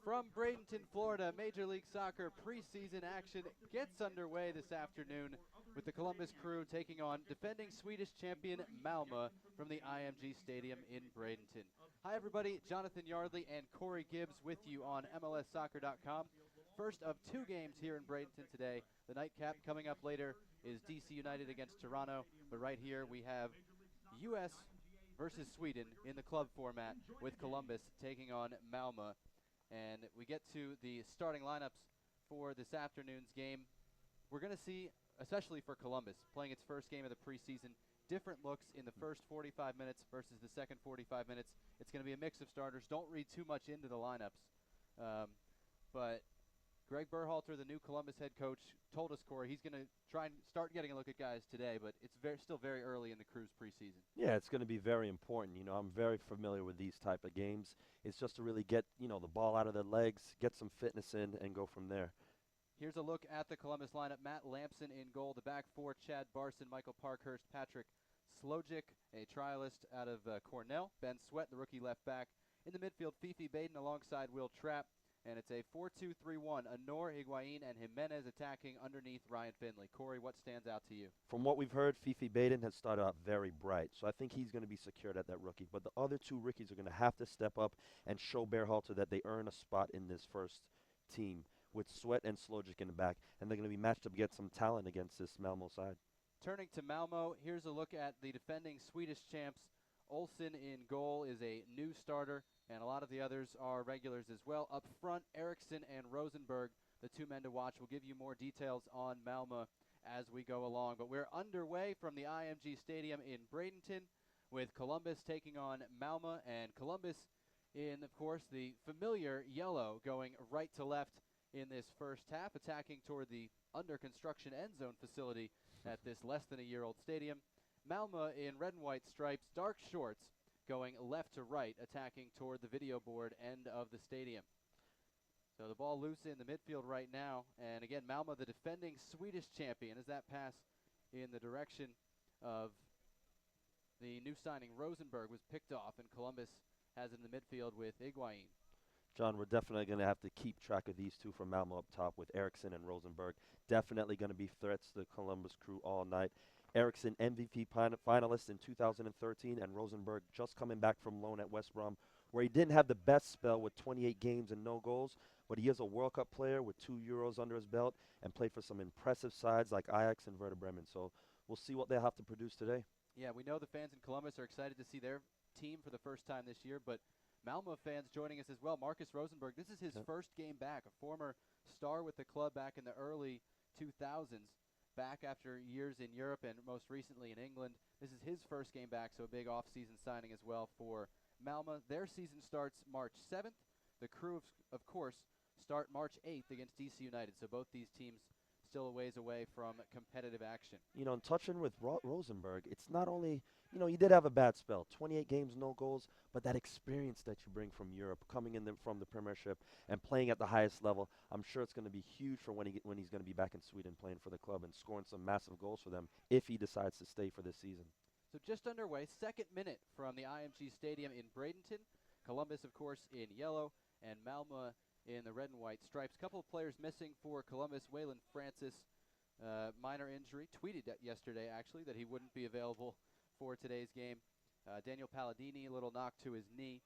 From Bradenton, Florida, Major League Soccer preseason action gets underway this afternoon with the Columbus Crew taking on defending Swedish champion Malmo from the IMG Stadium in Bradenton. Hi everybody, Jonathan Yardley and Corey Gibbs with you on MLSsoccer.com. First of two games here in Bradenton today. The nightcap coming up later is DC United against Toronto, but right here we have US versus Sweden in the club format with Columbus taking on Malmo. And we get to the starting lineups for this afternoon's game. We're going to see, especially for Columbus, playing its first game of the preseason, different looks in the first 45 minutes versus the second 45 minutes. It's going to be a mix of starters. Don't read too much into the lineups. But Greg Berhalter, the new Columbus head coach, told us, Corey, he's going to try and start getting a look at guys today, but it's still very early in the Crew's preseason. Yeah, it's going to be very important. You know, I'm very familiar with these type of games. It's just to really get, the ball out of their legs, get some fitness in, and go from there. Here's a look at the Columbus lineup. Matt Lampson in goal. The back four, Chad Barson, Michael Parkhurst, Patrick Slojic, a trialist out of Cornell. Ben Sweat, the rookie left back. In the midfield, Fifi Baden alongside Will Trapp. And it's a 4-2-3-1. Honor, Higuain, and Jimenez attacking underneath Ryan Finley. Corey, what stands out to you? From what we've heard, Fifi Baden has started out very bright, so I think he's going to be secured at that rookie. But the other two rookies are going to have to step up and show Berhalter that they earn a spot in this first team with Sweat and Slojic in the back, and they're going to be matched up to get some talent against this Malmo side. Turning to Malmo, here's a look at the defending Swedish champs. Olsen in goal is a new starter, and a lot of the others are regulars as well. Up front, Eriksson and Rosenberg, the two men to watch. We'll give you more details on Malmo as we go along. But we're underway from the IMG Stadium in Bradenton with Columbus taking on Malmo, and Columbus in, of course, the familiar yellow going right to left in this first half, attacking toward the under-construction end zone facility at this less-than-a-year-old stadium. Malmo in red and white stripes, dark shorts, going left to right, attacking toward the video board end of the stadium. So the ball loose in the midfield right now. And again, Malmo, the defending Swedish champion, as that pass in the direction of the new signing Rosenberg was picked off, and Columbus has it in the midfield with Higuain. John, we're definitely going to have to keep track of these two from Malmo up top with Eriksson and Rosenberg. Definitely going to be threats to the Columbus Crew all night. Eriksson, MVP finalist in 2013, and Rosenberg just coming back from loan at West Brom, where he didn't have the best spell with 28 games and no goals, but he is a World Cup player with 2 Euros under his belt and played for some impressive sides like Ajax and Werder Bremen. So we'll see what they'll have to produce today. Yeah, we know the fans in Columbus are excited to see their team for the first time this year, but Malmo fans joining us as well. Marcus Rosenberg, this is his first game back, a former star with the club back in the early 2000s. Back after years in Europe and most recently in England. This is his first game back, so a big off-season signing as well for Malmo. Their season starts March 7th. The Crew, of course, start March 8th against DC United, so both these teams still a ways away from competitive action. You know, and touching with Rosenberg, it's not only, he did have a bad spell, 28 games, no goals, but that experience that you bring from Europe, coming in from the Premiership and playing at the highest level, I'm sure it's going to be huge for when he's going to be back in Sweden playing for the club and scoring some massive goals for them if he decides to stay for this season. So just underway, second minute from the IMG Stadium in Bradenton. Columbus, of course, in yellow, and Malmo in the red and white stripes. Couple of players missing for Columbus. Waylon Francis, minor injury, tweeted yesterday actually that he wouldn't be available for today's game. Daniel Palladini, a little knock to his knee,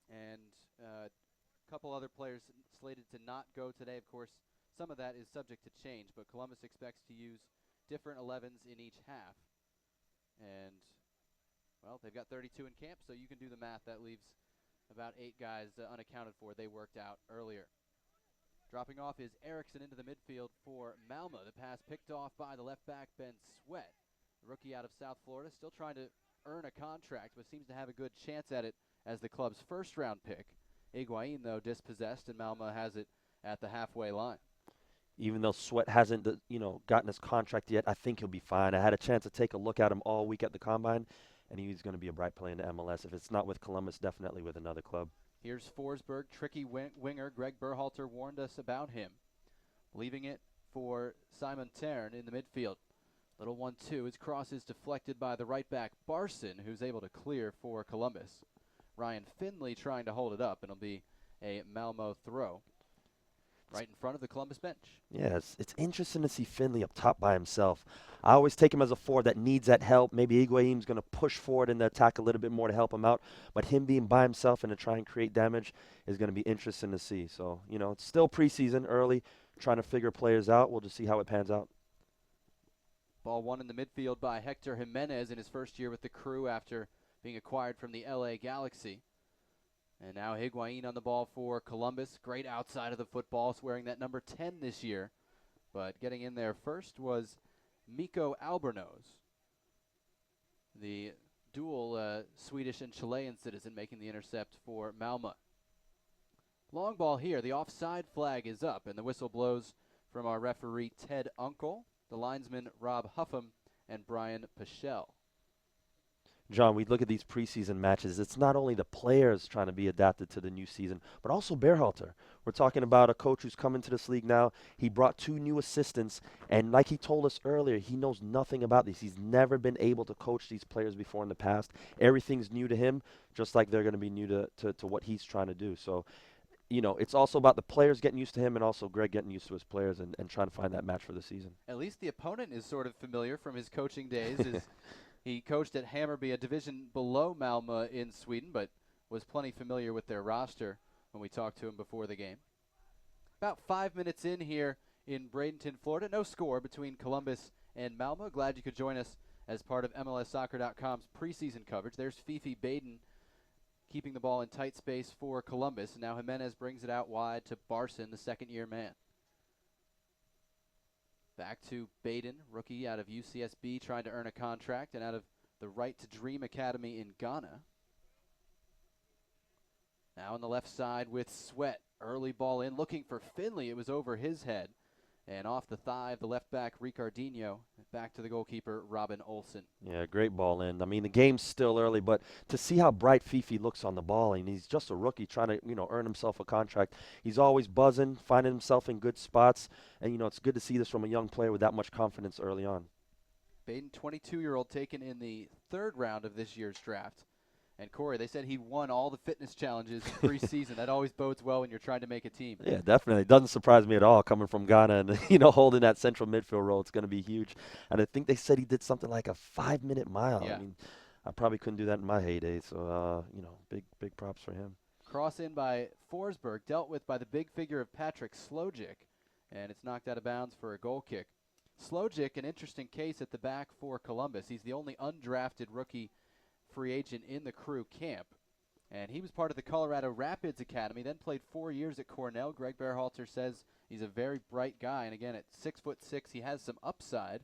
and a couple other players slated to not go today. Of course, some of that is subject to change, but Columbus expects to use different 11s in each half. And, well, they've got 32 in camp, so you can do the math. That leaves about 8 guys unaccounted for. They worked out earlier. Dropping off is Eriksson into the midfield for Malmo. The pass picked off by the left back, Ben Sweat, the rookie out of South Florida, still trying to earn a contract, but seems to have a good chance at it as the club's first-round pick. Higuain, though, dispossessed, and Malmo has it at the halfway line. Even though Sweat hasn't, gotten his contract yet, I think he'll be fine. I had a chance to take a look at him all week at the Combine, and he's going to be a bright player in the MLS. If it's not with Columbus, definitely with another club. Here's Forsberg, tricky winger. Greg Berhalter warned us about him. Leaving it for Simon Tern in the midfield. Little 1-2. His cross is deflected by the right back, Barson, who's able to clear for Columbus. Ryan Finley trying to hold it up, and it'll be a Malmo throw right in front of the Columbus bench. Yeah, it's interesting to see Finley up top by himself. I always take him as a forward that needs that help. Maybe Higuain's going to push forward in the attack a little bit more to help him out. But him being by himself and to try and create damage is going to be interesting to see. So, you know, it's still preseason, early, trying to figure players out. We'll just see how it pans out. Ball won in the midfield by Hector Jimenez in his first year with the Crew after being acquired from the LA Galaxy. And now Higuain on the ball for Columbus. Great outside of the football, wearing that number 10 this year. But getting in there first was Miko Albornoz, the dual Swedish and Chilean citizen, making the intercept for Malmo. Long ball here. The offside flag is up, and the whistle blows from our referee Ted Unkel, the linesman Rob Huffam, and Brian Pichel. John, we look at these preseason matches. It's not only the players trying to be adapted to the new season, but also Berhalter. We're talking about a coach who's come into this league now. He brought 2 new assistants, and like he told us earlier, he knows nothing about this. He's never been able to coach these players before in the past. Everything's new to him, just like they're going to be new to what he's trying to do. So, you know, it's also about the players getting used to him and also Greg getting used to his players and trying to find that match for the season. At least the opponent is sort of familiar from his coaching days. He coached at Hammarby, a division below Malmo in Sweden, but was plenty familiar with their roster when we talked to him before the game. About 5 minutes in here in Bradenton, Florida. No score between Columbus and Malmo. Glad you could join us as part of MLSsoccer.com's preseason coverage. There's Fifi Baden keeping the ball in tight space for Columbus. And now Jimenez brings it out wide to Barson, the second-year man. Back to Baden, rookie out of UCSB, trying to earn a contract, and out of the Right to Dream Academy in Ghana. Now on the left side with Sweat. Early ball in, looking for Finley. It was over his head. And off the thigh of the left back, Ricardinho. Back to the goalkeeper, Robin Olsen. Yeah, great ball in. I mean, the game's still early, but to see how bright Fifi looks on the ball, and he's just a rookie trying to, you know, earn himself a contract. He's always buzzing, finding himself in good spots. And, you know, it's good to see this from a young player with that much confidence early on. Baden, 22-year-old, taken in the 3rd round of this year's draft. And Corey, they said he won all the fitness challenges preseason. That always bodes well when you're trying to make a team. Yeah, definitely. It doesn't surprise me at all coming from Ghana and, you know, holding that central midfield role. It's going to be huge. And I think they said he did something like a 5-minute mile. Yeah. I mean, I probably couldn't do that in my heyday. So, you know, big props for him. Cross in by Forsberg, dealt with by the big figure of Patrick Slojic. And it's knocked out of bounds for a goal kick. Slojic, an interesting case at the back for Columbus. He's the only undrafted rookie free agent in the Crew camp. And he was part of the Colorado Rapids Academy, then played 4 years at Cornell. Greg Berhalter says he's a very bright guy. And again, at 6'6", he has some upside.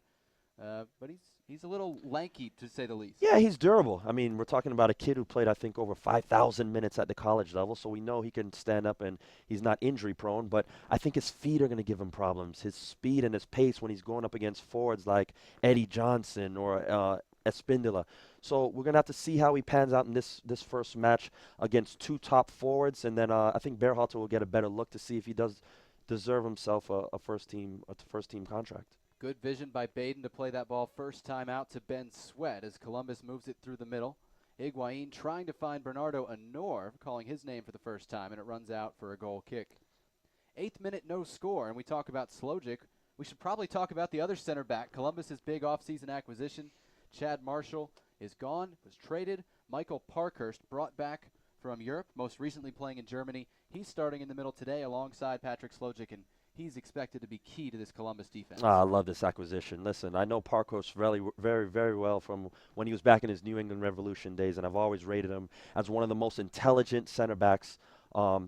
But he's a little lanky, to say the least. Yeah, he's durable. I mean, we're talking about a kid who played, I think, over 5,000 minutes at the college level, so we know he can stand up and he's not injury prone, but I think his feet are going to give him problems. His speed and his pace when he's going up against forwards like Eddie Johnson or Espindola. So we're going to have to see how he pans out in this first match against 2 top forwards, and then I think Berhalter will get a better look to see if he does deserve himself a first-team contract. Good vision by Baden to play that ball first time out to Ben Sweat as Columbus moves it through the middle. Higuain trying to find Bernardo Honor, calling his name for the first time, and it runs out for a goal kick. 8th minute, no score, and we talk about Slojic. We should probably talk about the other center back, Columbus's big offseason acquisition. Chad Marshall is gone, was traded. Michael Parkhurst brought back from Europe, most recently playing in Germany. He's starting in the middle today alongside Patrick Slojic, and he's expected to be key to this Columbus defense. I love this acquisition. Listen, I know Parkhurst very, very well from when he was back in his New England Revolution days, and I've always rated him as one of the most intelligent center backs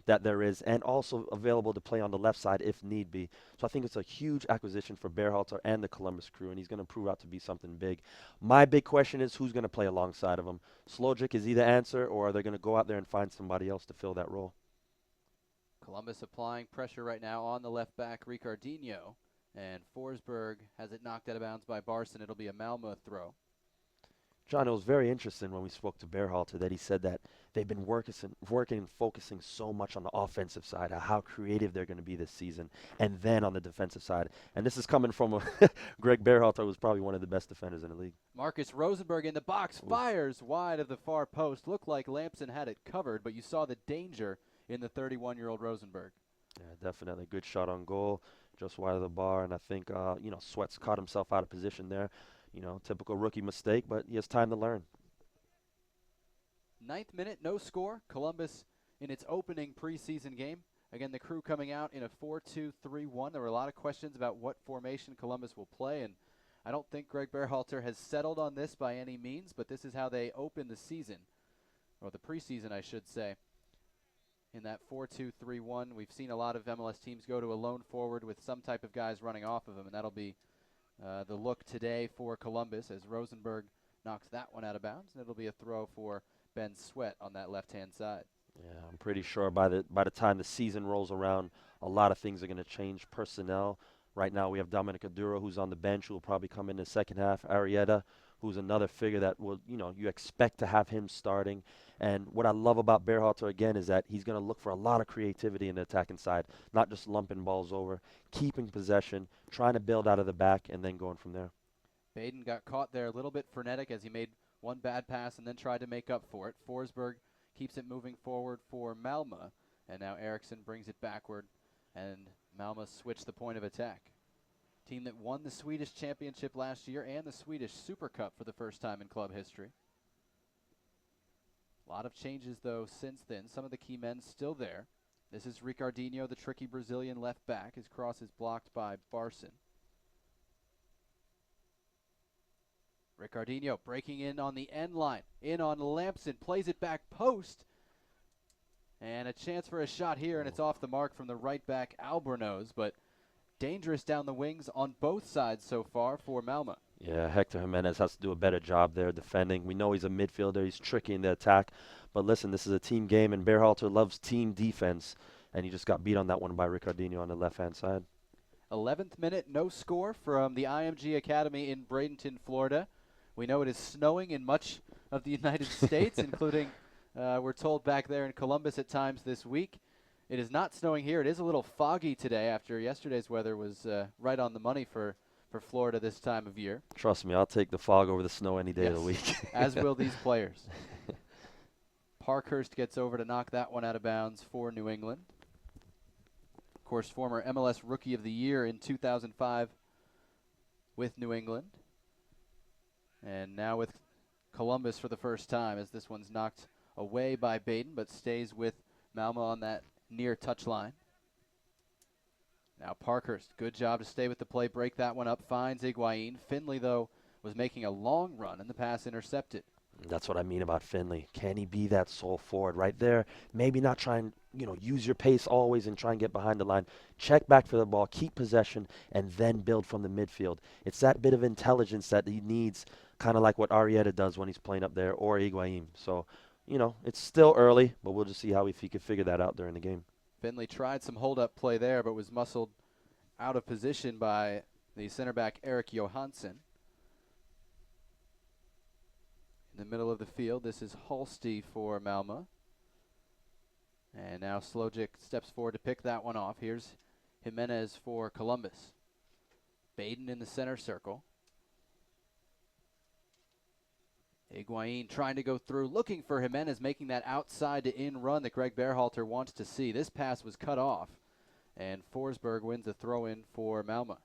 that there is, and also available to play on the left side if need be. So I think it's a huge acquisition for Berhalter and the Columbus Crew, and he's going to prove out to be something big. My big question is who's going to play alongside of him. Slojic is the answer, or are they going to go out there and find somebody else to fill that role? Columbus applying pressure right now on the left back, Ricardinho. And Forsberg has it knocked out of bounds by Barson. It'll be a Malmo throw. John, it was very interesting when we spoke to Berhalter that he said that they've been working and focusing so much on the offensive side, how creative they're going to be this season, and then on the defensive side. And this is coming from Greg Berhalter, who was probably one of the best defenders in the league. Marcus Rosenberg in the box, fires wide of the far post. Looked like Lampson had it covered, but you saw the danger in the 31-year-old Rosenberg. Yeah, definitely. Good shot on goal, just wide of the bar. And I think, Sweats caught himself out of position there. Typical rookie mistake, but he has time to learn. 9th minute, no score. Columbus in its opening preseason game. Again, the Crew coming out in a 4-2-3-1. There were a lot of questions about what formation Columbus will play, and I don't think Greg Berhalter has settled on this by any means, but this is how they open the season, or the preseason, I should say. In that 4-2-3-1, we've seen a lot of MLS teams go to a lone forward with some type of guys running off of him, and that'll be the look today for Columbus as Rosenberg knocks that one out of bounds, and it'll be a throw for Ben Sweat on that left-hand side. Yeah, I'm pretty sure by the time the season rolls around, a lot of things are going to change. Personnel. Right now we have Dominic Aduro, who's on the bench, who will probably come in the second half. Arrieta, who's another figure that will, you expect to have him starting. And what I love about Berhalter, again, is that he's going to look for a lot of creativity in the attacking side, not just lumping balls over, keeping possession, trying to build out of the back, and then going from there. Baden got caught there a little bit frenetic as he made one bad pass and then tried to make up for it. Forsberg keeps it moving forward for Malmo, and now Eriksson brings it backward, and Malmo switch the point of attack. Team that won the Swedish championship last year and the Swedish Super Cup for the first time in club history. A lot of changes, though, since then. Some of the key men still there. This is Ricardinho, the tricky Brazilian left back. His cross is blocked by Barson. Ricardinho breaking in on the end line. In on Lampson. Plays it back post. And a chance for a shot here, and it's off the mark from the right back, Albornoz. But dangerous down the wings on both sides so far for Malmo. Yeah, Hector Jimenez has to do a better job there defending. We know he's a midfielder. He's tricky in the attack. But listen, this is a team game, and Berhalter loves team defense. And he just got beat on that one by Ricardinho on the left-hand side. 11th minute, no score from the IMG Academy in Bradenton, Florida. We know it is snowing in much of the United States, including, we're told, back there in Columbus at times this week. It is not snowing here. It is a little foggy today after yesterday's weather was right on the money for Florida this time of year. Trust me, I'll take the fog over the snow any day of the week. As will these players. Parkhurst gets over to knock that one out of bounds for New England. Of course, former MLS Rookie of the Year in 2005 with New England. And now with Columbus for the first time, as this one's knocked away by Baden, but stays with Malmo on that near touchline. Now Parkhurst, good job to stay with the play, break that one up, finds Higuain. Finley, though, was making a long run, and the pass intercepted. That's what I mean about Finley. Can he be that sole forward right there? Maybe not try and, use your pace always and try and get behind the line. Check back for the ball, keep possession, and then build from the midfield. It's that bit of intelligence that he needs, kind of like what Arrieta does when he's playing up there, or Higuain. So, it's still early, but we'll just see if he can figure that out during the game. Finley tried some hold-up play there, but was muscled out of position by the center back Erik Johansson. In the middle of the field, this is Halsti for Malmo. And now Slojic steps forward to pick that one off. Here's Jimenez for Columbus. Baden in the center circle. Higuain trying to go through, looking for Jimenez, making that outside to in run that Greg Berhalter wants to see. This pass was cut off, and Forsberg wins a throw-in for Malmo.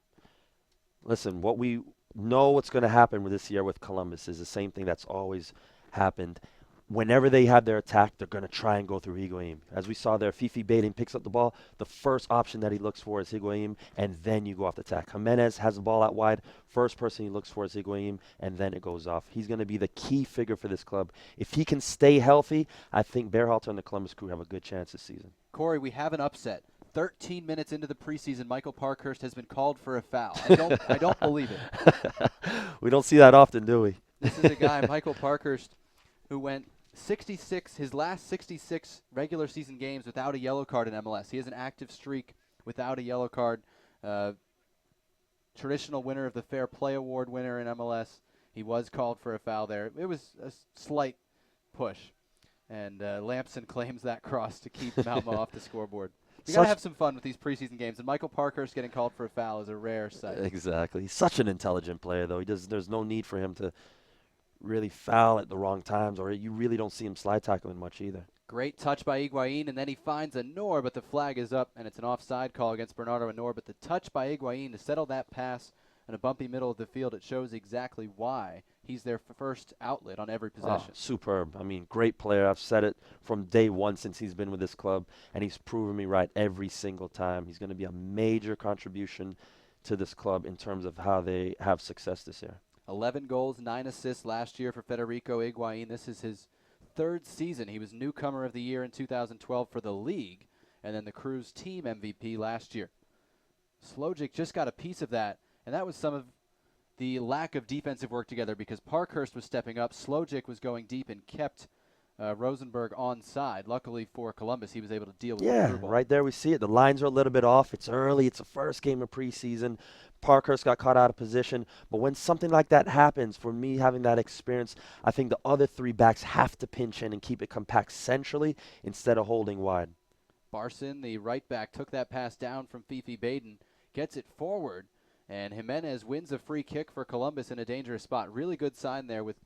Listen, what we know what's going to happen with this year with Columbus is the same thing that's always happened. Whenever they have their attack, they're going to try and go through Higuain. As we saw there, Fifi Baden picks up the ball. The first option that he looks for is Higuain, and then you go off the attack. Jimenez has the ball out wide. First person he looks for is Higuain, and then it goes off. He's going to be the key figure for this club. If he can stay healthy, I think Berhalter and the Columbus Crew have a good chance this season. Corey, we have an upset. 13 minutes into the preseason, Michael Parkhurst has been called for a foul. I don't believe it. We don't see that often, do we? This is a guy, Michael Parkhurst, who went 66, his last 66 regular season games without a yellow card in MLS. He has an active streak without a yellow card. Traditional winner of the Fair Play Award winner in MLS. He was called for a foul there. It was a slight push, and Lampson claims that cross to keep Malmo off the scoreboard. You got to have some fun with these preseason games, and Michael Parkhurst getting called for a foul is a rare sight. Exactly. He's such an intelligent player, though. There's no need for him to really foul at the wrong times, or you really don't see him slide tackling much either. Great touch by Higuain, and then he finds Anor, but the flag is up, and it's an offside call against Bernardo Anor. But the touch by Higuain to settle that pass in a bumpy middle of the field, it shows exactly why he's their first outlet on every possession. Superb. I mean, great player. I've said it from day one since he's been with this club, and he's proven me right every single time. He's going to be a major contribution to this club in terms of how they have success this year. 11 goals, 9 assists last year for Federico Higuain. This is his third season. He was newcomer of the year in 2012 for the league, and then the Crew's team MVP last year. Slojic just got a piece of that, and that was some of the lack of defensive work together because Parkhurst was stepping up. Slojic was going deep and kept Rosenberg onside. Luckily for Columbus, he was able to deal with the through ball. Right there we see it. The lines are a little bit off. It's early. It's the first game of preseason. Parkhurst got caught out of position. But when something like that happens, for me having that experience, I think the other three backs have to pinch in and keep it compact centrally instead of holding wide. Barson, the right back, took that pass down from Fifi Baden, gets it forward, and Jimenez wins a free kick for Columbus in a dangerous spot. Really good sign there with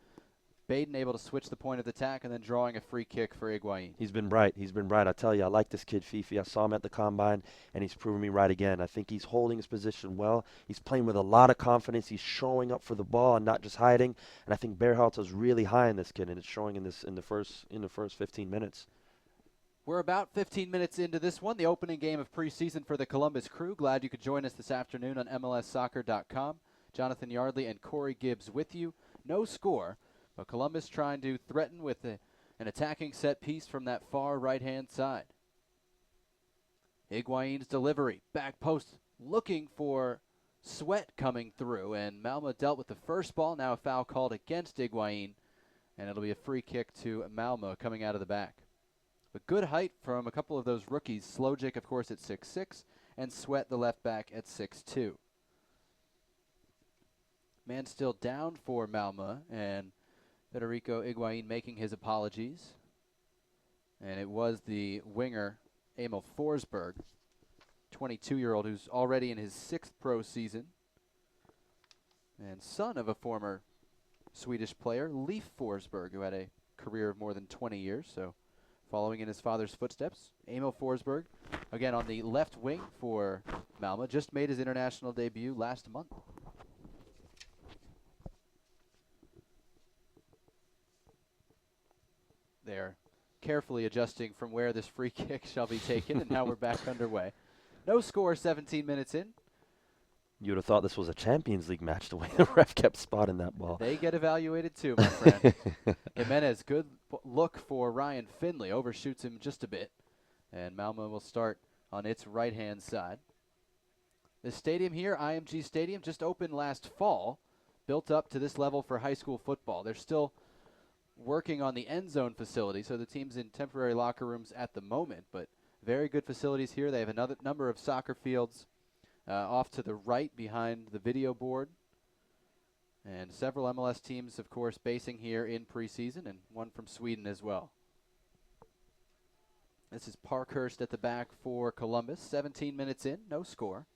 Baden able to switch the point of the attack and then drawing a free kick for Higuain. He's been bright. He's been bright. I tell you, I like this kid, Fifi. I saw him at the Combine, and he's proven me right again. I think he's holding his position well. He's playing with a lot of confidence. He's showing up for the ball and not just hiding. And I think Berhalter's really high in this kid, and it's showing in the first 15 minutes. We're about 15 minutes into this one, the opening game of preseason for the Columbus Crew. Glad you could join us this afternoon on MLSsoccer.com. Jonathan Yardley and Corey Gibbs with you. No score, but Columbus trying to threaten with an attacking set piece from that far right-hand side. Higuain's delivery, back post, looking for Sweat coming through, and Malmo dealt with the first ball. Now a foul called against Higuain, and it'll be a free kick to Malmo coming out of the back. But good height from a couple of those rookies. Slojic, of course, at 6'6", and Sweat, the left back, at 6'2". Man still down for Malmo, and Federico Higuain making his apologies. And it was the winger, Emil Forsberg, 22-year-old, who's already in his 6th pro season, and son of a former Swedish player, Leif Forsberg, who had a career of more than 20 years, so following in his father's footsteps. Emil Forsberg, again on the left wing for Malmo, just made his international debut last month. They're carefully adjusting from where this free kick shall be taken, and now we're back underway. No score, 17 minutes in. You would have thought this was a Champions League match the way the ref kept spotting that ball. They get evaluated too, my friend. Jimenez, good look for Ryan Finley. Overshoots him just a bit. And Malmo will start on its right-hand side. The stadium here, IMG Stadium, just opened last fall. Built up to this level for high school football. They're still working on the end zone facility, so the team's in temporary locker rooms at the moment. But very good facilities here. They have another number of soccer fields off to the right behind the video board. And several MLS teams, of course, basing here in preseason, and one from Sweden as well. This is Parkhurst at the back for Columbus. 17 minutes in, no score.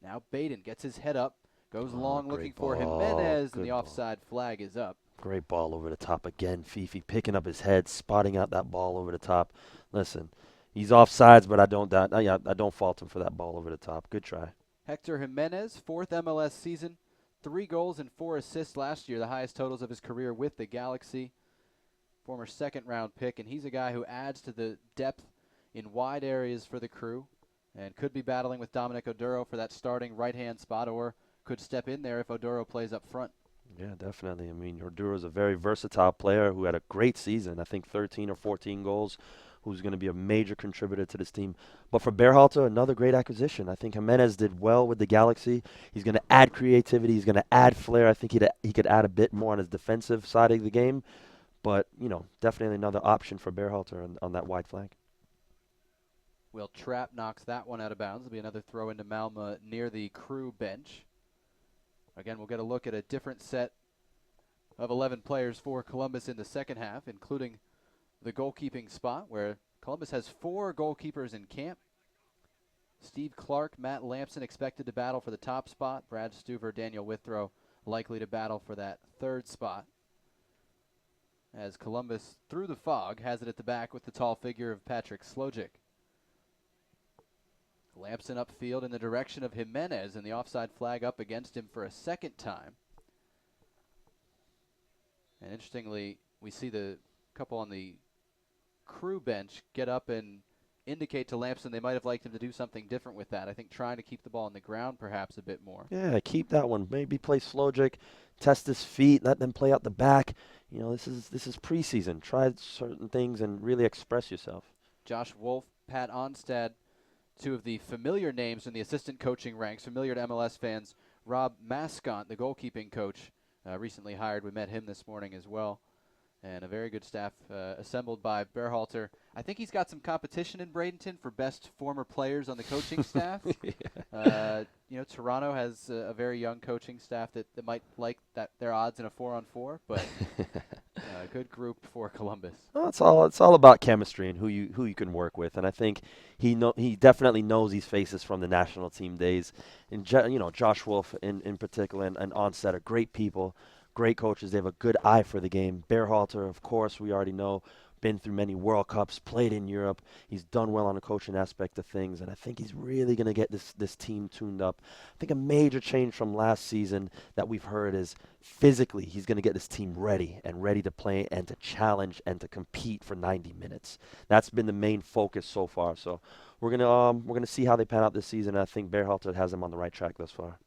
Now Baden gets his head up, goes long looking for Jimenez, and the offside flag is up. Great ball over the top again. Fifi picking up his head, spotting out that ball over the top. Listen, he's offsides, but I don't fault him for that ball over the top. Good try. Hector Jimenez, 4th MLS season, 3 goals and 4 assists last year, the highest totals of his career with the Galaxy. Former 2nd-round pick, and he's a guy who adds to the depth in wide areas for the Crew and could be battling with Dominic Oduro for that starting right-hand spot, or could step in there if Oduro plays up front. Yeah, definitely. I mean, Oduro is a very versatile player who had a great season, I think 13 or 14 goals, who's going to be a major contributor to this team. But for Berhalter, another great acquisition. I think Jimenez did well with the Galaxy. He's going to add creativity. He's going to add flair. I think he could add a bit more on his defensive side of the game. But, you know, definitely another option for Berhalter on that wide flank. Will Trapp knocks that one out of bounds. It'll be another throw into Malmo near the Crew bench. Again, we'll get a look at a different set of 11 players for Columbus in the second half, including the goalkeeping spot, where Columbus has 4 goalkeepers in camp. Steve Clark, Matt Lampson expected to battle for the top spot. Brad Stuver, Daniel Withrow likely to battle for that 3rd spot. As Columbus, through the fog, has it at the back with the tall figure of Patrick Slojic. Lampson upfield in the direction of Jimenez, and the offside flag up against him for a second time. And interestingly, we see the couple on the crew bench get up and indicate to Lampson they might have liked him to do something different with that. I think trying to keep the ball on the ground perhaps a bit more. Yeah, keep that one. Maybe play Slojic, test his feet, let them play out the back. You know, this is preseason. Try certain things and really express yourself. Josh Wolf, Pat Onstad, 2 of the familiar names in the assistant coaching ranks, familiar to MLS fans. Rob Mascont, the goalkeeping coach, recently hired. We met him this morning as well. And a very good staff assembled by Berhalter. I think he's got some competition in Bradenton for best former players on the coaching staff. You know, Toronto has a very young coaching staff that might like their odds in a 4-on-4, but a good group for Columbus. Well, it's all about chemistry and who you can work with, and I think he definitely knows these faces from the national team days. And you know, Josh Wolf in particular and Onset are great people. Great coaches. They have a good eye for the game. Berhalter, of course, we already know, been through many World Cups, played in Europe. He's done well on the coaching aspect of things, and I think he's really going to get this team tuned up. I think a major change from last season that we've heard is physically he's going to get this team ready to play and to challenge and to compete for 90 minutes. That's been the main focus so far. So we're gonna see how they pan out this season. I think Berhalter has them on the right track thus far.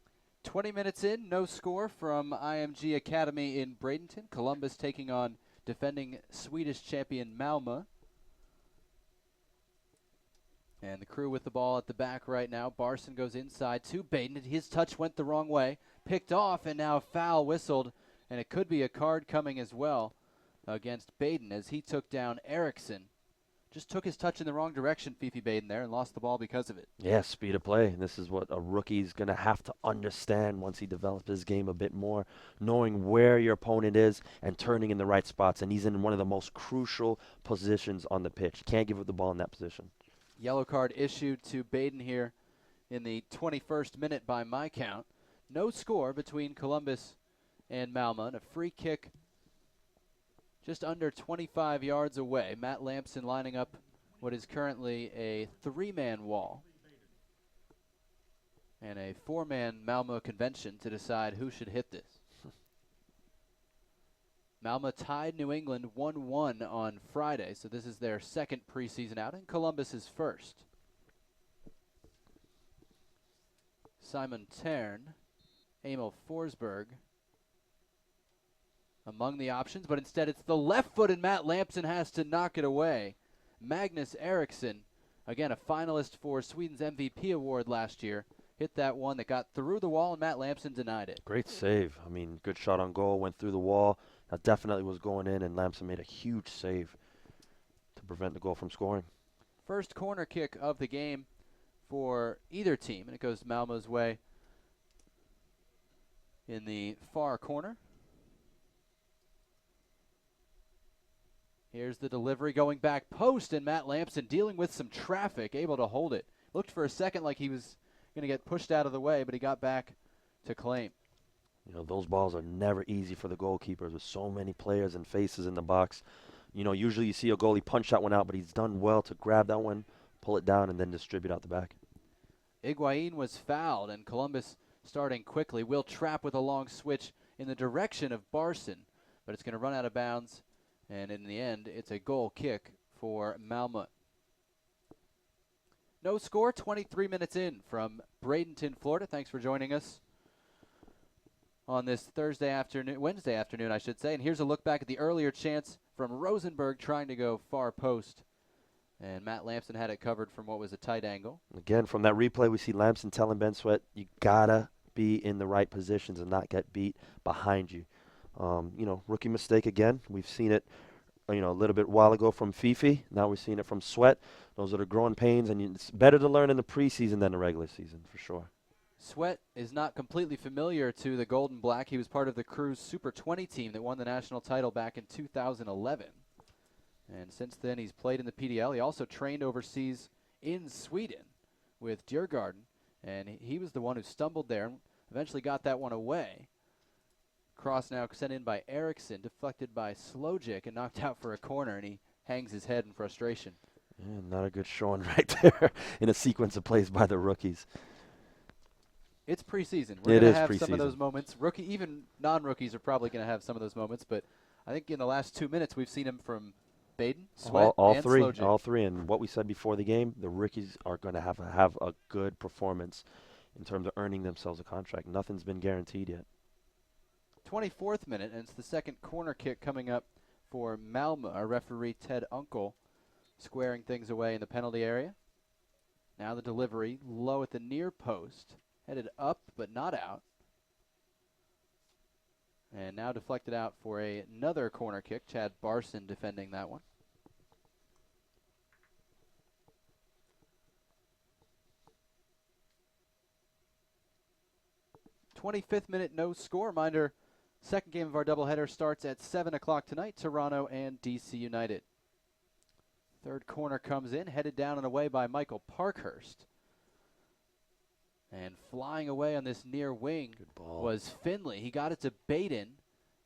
20 minutes in, no score from IMG Academy in Bradenton. Columbus taking on defending Swedish champion Malmo. And the crew with the ball at the back right now. Barson goes inside to Baden. His touch went the wrong way. Picked off, and now foul whistled. And it could be a card coming as well against Baden as he took down Eriksson. Just took his touch in the wrong direction, Fifi Baden there, and lost the ball because of it. Yeah, speed of play. This is what a rookie's going to have to understand once he develops his game a bit more, knowing where your opponent is and turning in the right spots. And he's in one of the most crucial positions on the pitch. Can't give up the ball in that position. Yellow card issued to Baden here in the 21st minute by my count. No score between Columbus and Malmo, and a free kick just under 25 yards away. Matt Lampson lining up what is currently a 3-man wall and a 4-man Malmo convention to decide who should hit this. Malmo tied New England 1-1 on Friday, so this is their second preseason outing. Columbus is first. Simon Tern, Emil Forsberg among the options, but instead it's the left foot, and Matt Lampson has to knock it away. Magnus Eriksson, again a finalist for Sweden's MVP award last year, hit that one that got through the wall, and Matt Lampson denied it. Great save. I mean, good shot on goal, went through the wall. That definitely was going in, and Lampson made a huge save to prevent the goal from scoring. First corner kick of the game for either team, and it goes Malmo's way in the far corner. Here's the delivery going back post, and Matt Lampson dealing with some traffic, able to hold it. Looked for a second like he was going to get pushed out of the way, but he got back to claim. You know, those balls are never easy for the goalkeepers with so many players and faces in the box. You know, usually you see a goalie punch that one out, but he's done well to grab that one, pull it down, and then distribute out the back. Higuain was fouled, and Columbus starting quickly. Will Trapp with a long switch in the direction of Barson, but it's going to run out of bounds. And in the end, it's a goal kick for Malmo. No score, 23 minutes in from Bradenton, Florida. Thanks for joining us on this Wednesday afternoon, I should say. And here's a look back at the earlier chance from Rosenberg trying to go far post. And Matt Lampson had it covered from what was a tight angle. Again, from that replay, we see Lampson telling Ben Sweat, you gotta be in the right positions and not get beat behind you. You know, rookie mistake again. We've seen it, you know, a little bit while ago from Fifi. Now we're seeing it from Sweat. Those are the growing pains, and it's better to learn in the preseason than the regular season, for sure. Sweat is not completely familiar to the Golden Black. He was part of the Crew's Super 20 team that won the national title back in 2011. And since then, he's played in the PDL. He also trained overseas in Sweden with Djurgården. And he was the one who stumbled there and eventually got that one away. Cross now sent in by Eriksson, deflected by Slojic and knocked out for a corner, and he hangs his head in frustration. Yeah, not a good showing right there in a sequence of plays by the rookies. It's preseason. We're going to have some of those moments. Even non-rookies are probably going to have some of those moments, but I think in the last 2 minutes we've seen him from Baden, Sweat, and Slojic. All three. And what we said before the game, the rookies are going to have a good performance in terms of earning themselves a contract. Nothing's been guaranteed yet. 24th minute, and it's the second corner kick coming up for Malmo. Our referee, Ted Unkel, squaring things away in the penalty area. Now the delivery, low at the near post, headed up but not out. And now deflected out for another corner kick. Chad Barson defending that one. '25th minute, no score. Reminder, second game of our doubleheader starts at 7 o'clock tonight, Toronto and DC United. Third corner comes in, headed down and away by Michael Parkhurst. And flying away on this near wing was Finley. He got it to Baden,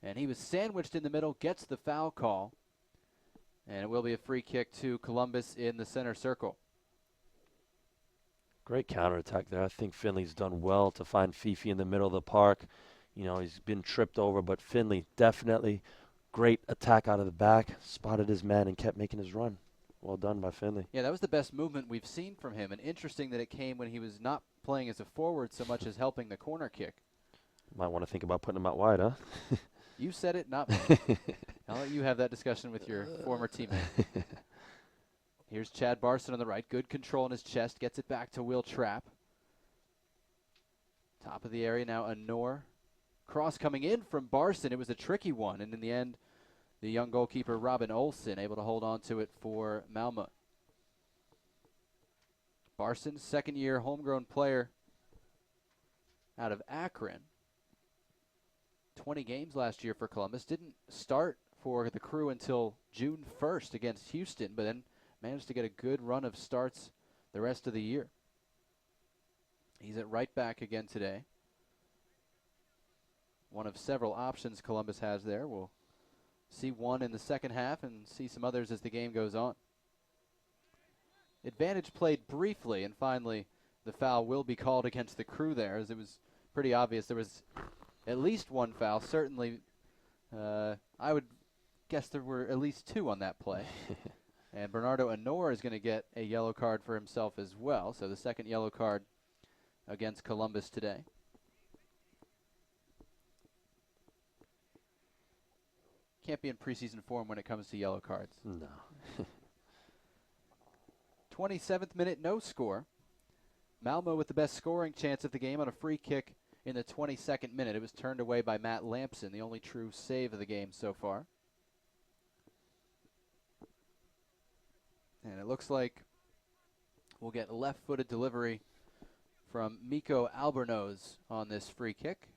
and he was sandwiched in the middle, gets the foul call. And it will be a free kick to Columbus in the center circle. Great counterattack there. I think Finley's done well to find Fifi in the middle of the park. You know, he's been tripped over, but Finley definitely great attack out of the back, spotted his man and kept making his run. Well done by Finley. Yeah, that was the best movement we've seen from him, and interesting that it came when he was not playing as a forward so much as helping the corner kick. Might want to think about putting him out wide, huh? You said it, not me. I'll let you have that discussion with your former teammate. Here's Chad Barson on the right. Good control in his chest. Gets it back to Will Trapp. Top of the area now, Anor. Cross coming in from Barson. It was a tricky one, and in the end, the young goalkeeper Robin Olsen able to hold on to it for Malmo. Barson, second-year homegrown player out of Akron. 20 games last year for Columbus. Didn't start for the Crew until June 1st against Houston, but then managed to get a good run of starts the rest of the year. He's at right back again today. One of several options Columbus has there. We'll see one in the second half and see some others as the game goes on. Advantage played briefly, and finally the foul will be called against the Crew there, as it was pretty obvious there was at least one foul. Certainly, I would guess there were at least two on that play. And Bernardo Anor is going to get a yellow card for himself as well, so the second yellow card against Columbus today. Can't be in preseason form when it comes to yellow cards. No. 27th minute, no score. Malmo with the best scoring chance of the game on a free kick in the 22nd minute. It was turned away by Matt Lampson, the only true save of the game so far. And it looks like we'll get a left-footed delivery from Mikko Albornoz on this free kick.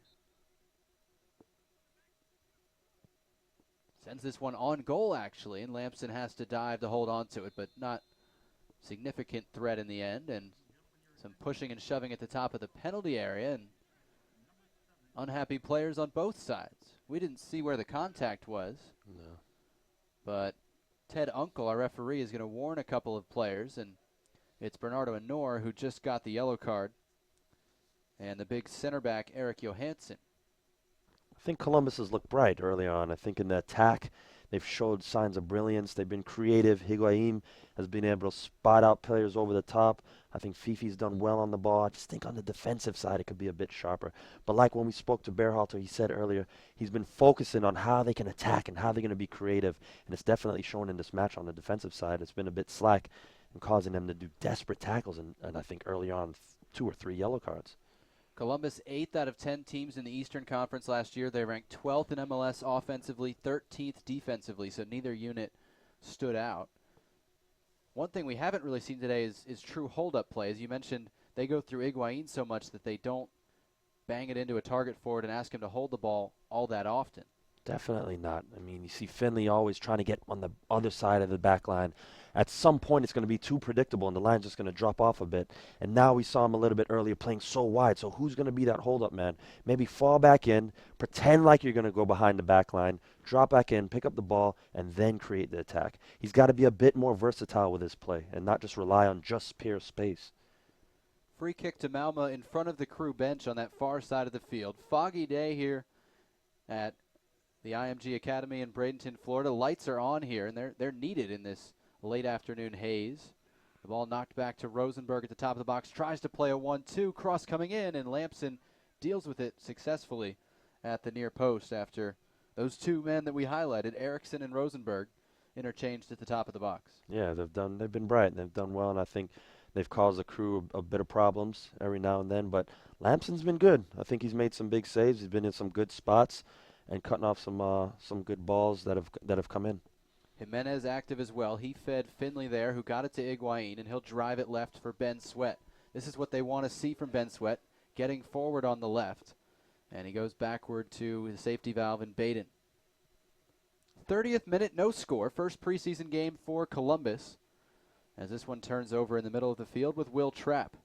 Sends this one on goal, actually, and Lampson has to dive to hold on to it, but not significant threat in the end, and some pushing and shoving at the top of the penalty area, and unhappy players on both sides. We didn't see where the contact was. No. But Ted Unkel, our referee, is going to warn a couple of players, and it's Bernardo Anor who just got the yellow card, and the big center back, Eric Johansson. I think Columbus has looked bright early on. I think in the attack, they've showed signs of brilliance. They've been creative. Higuain has been able to spot out players over the top. I think Fifi's done well on the ball. I just think on the defensive side, it could be a bit sharper. But like when we spoke to Berhalter, he said earlier, he's been focusing on how they can attack and how they're going to be creative. And it's definitely shown in this match on the defensive side. It's been a bit slack and causing them to do desperate tackles. And I think early on, 2 or 3 yellow cards. Columbus, 8th out of 10 teams in the Eastern Conference last year. They ranked 12th in MLS offensively, 13th defensively, so neither unit stood out. One thing we haven't really seen today is true hold-up play. As you mentioned, they go through Higuain so much that they don't bang it into a target forward and ask him to hold the ball all that often. Definitely not. I mean, you see Finley always trying to get on the other side of the back line. At some point, it's going to be too predictable, and the line's just going to drop off a bit. And now we saw him a little bit earlier playing so wide. So who's going to be that hold-up man? Maybe fall back in, pretend like you're going to go behind the back line, drop back in, pick up the ball, and then create the attack. He's got to be a bit more versatile with his play and not just rely on just pure space. Free kick to Malmo in front of the Crew bench on that far side of the field. Foggy day here at the IMG Academy in Bradenton, Florida. Lights are on here, and they're needed in this late afternoon haze. The ball knocked back to Rosenberg at the top of the box. Tries to play a 1-2. Cross coming in, and Lampson deals with it successfully at the near post after those two men that we highlighted, Eriksson and Rosenberg, interchanged at the top of the box. Yeah, they've been bright, and they've done well, and I think they've caused the Crew a bit of problems every now and then. But Lampson's been good. I think he's made some big saves. He's been in some good spots and cutting off some good balls that have come in. Jimenez active as well. He fed Finley there, who got it to Higuain, and he'll drive it left for Ben Sweat. This is what they want to see from Ben Sweat, getting forward on the left. And he goes backward to the safety valve in Baden. 30th minute, no score. First preseason game for Columbus, as this one turns over in the middle of the field with Will Trapp.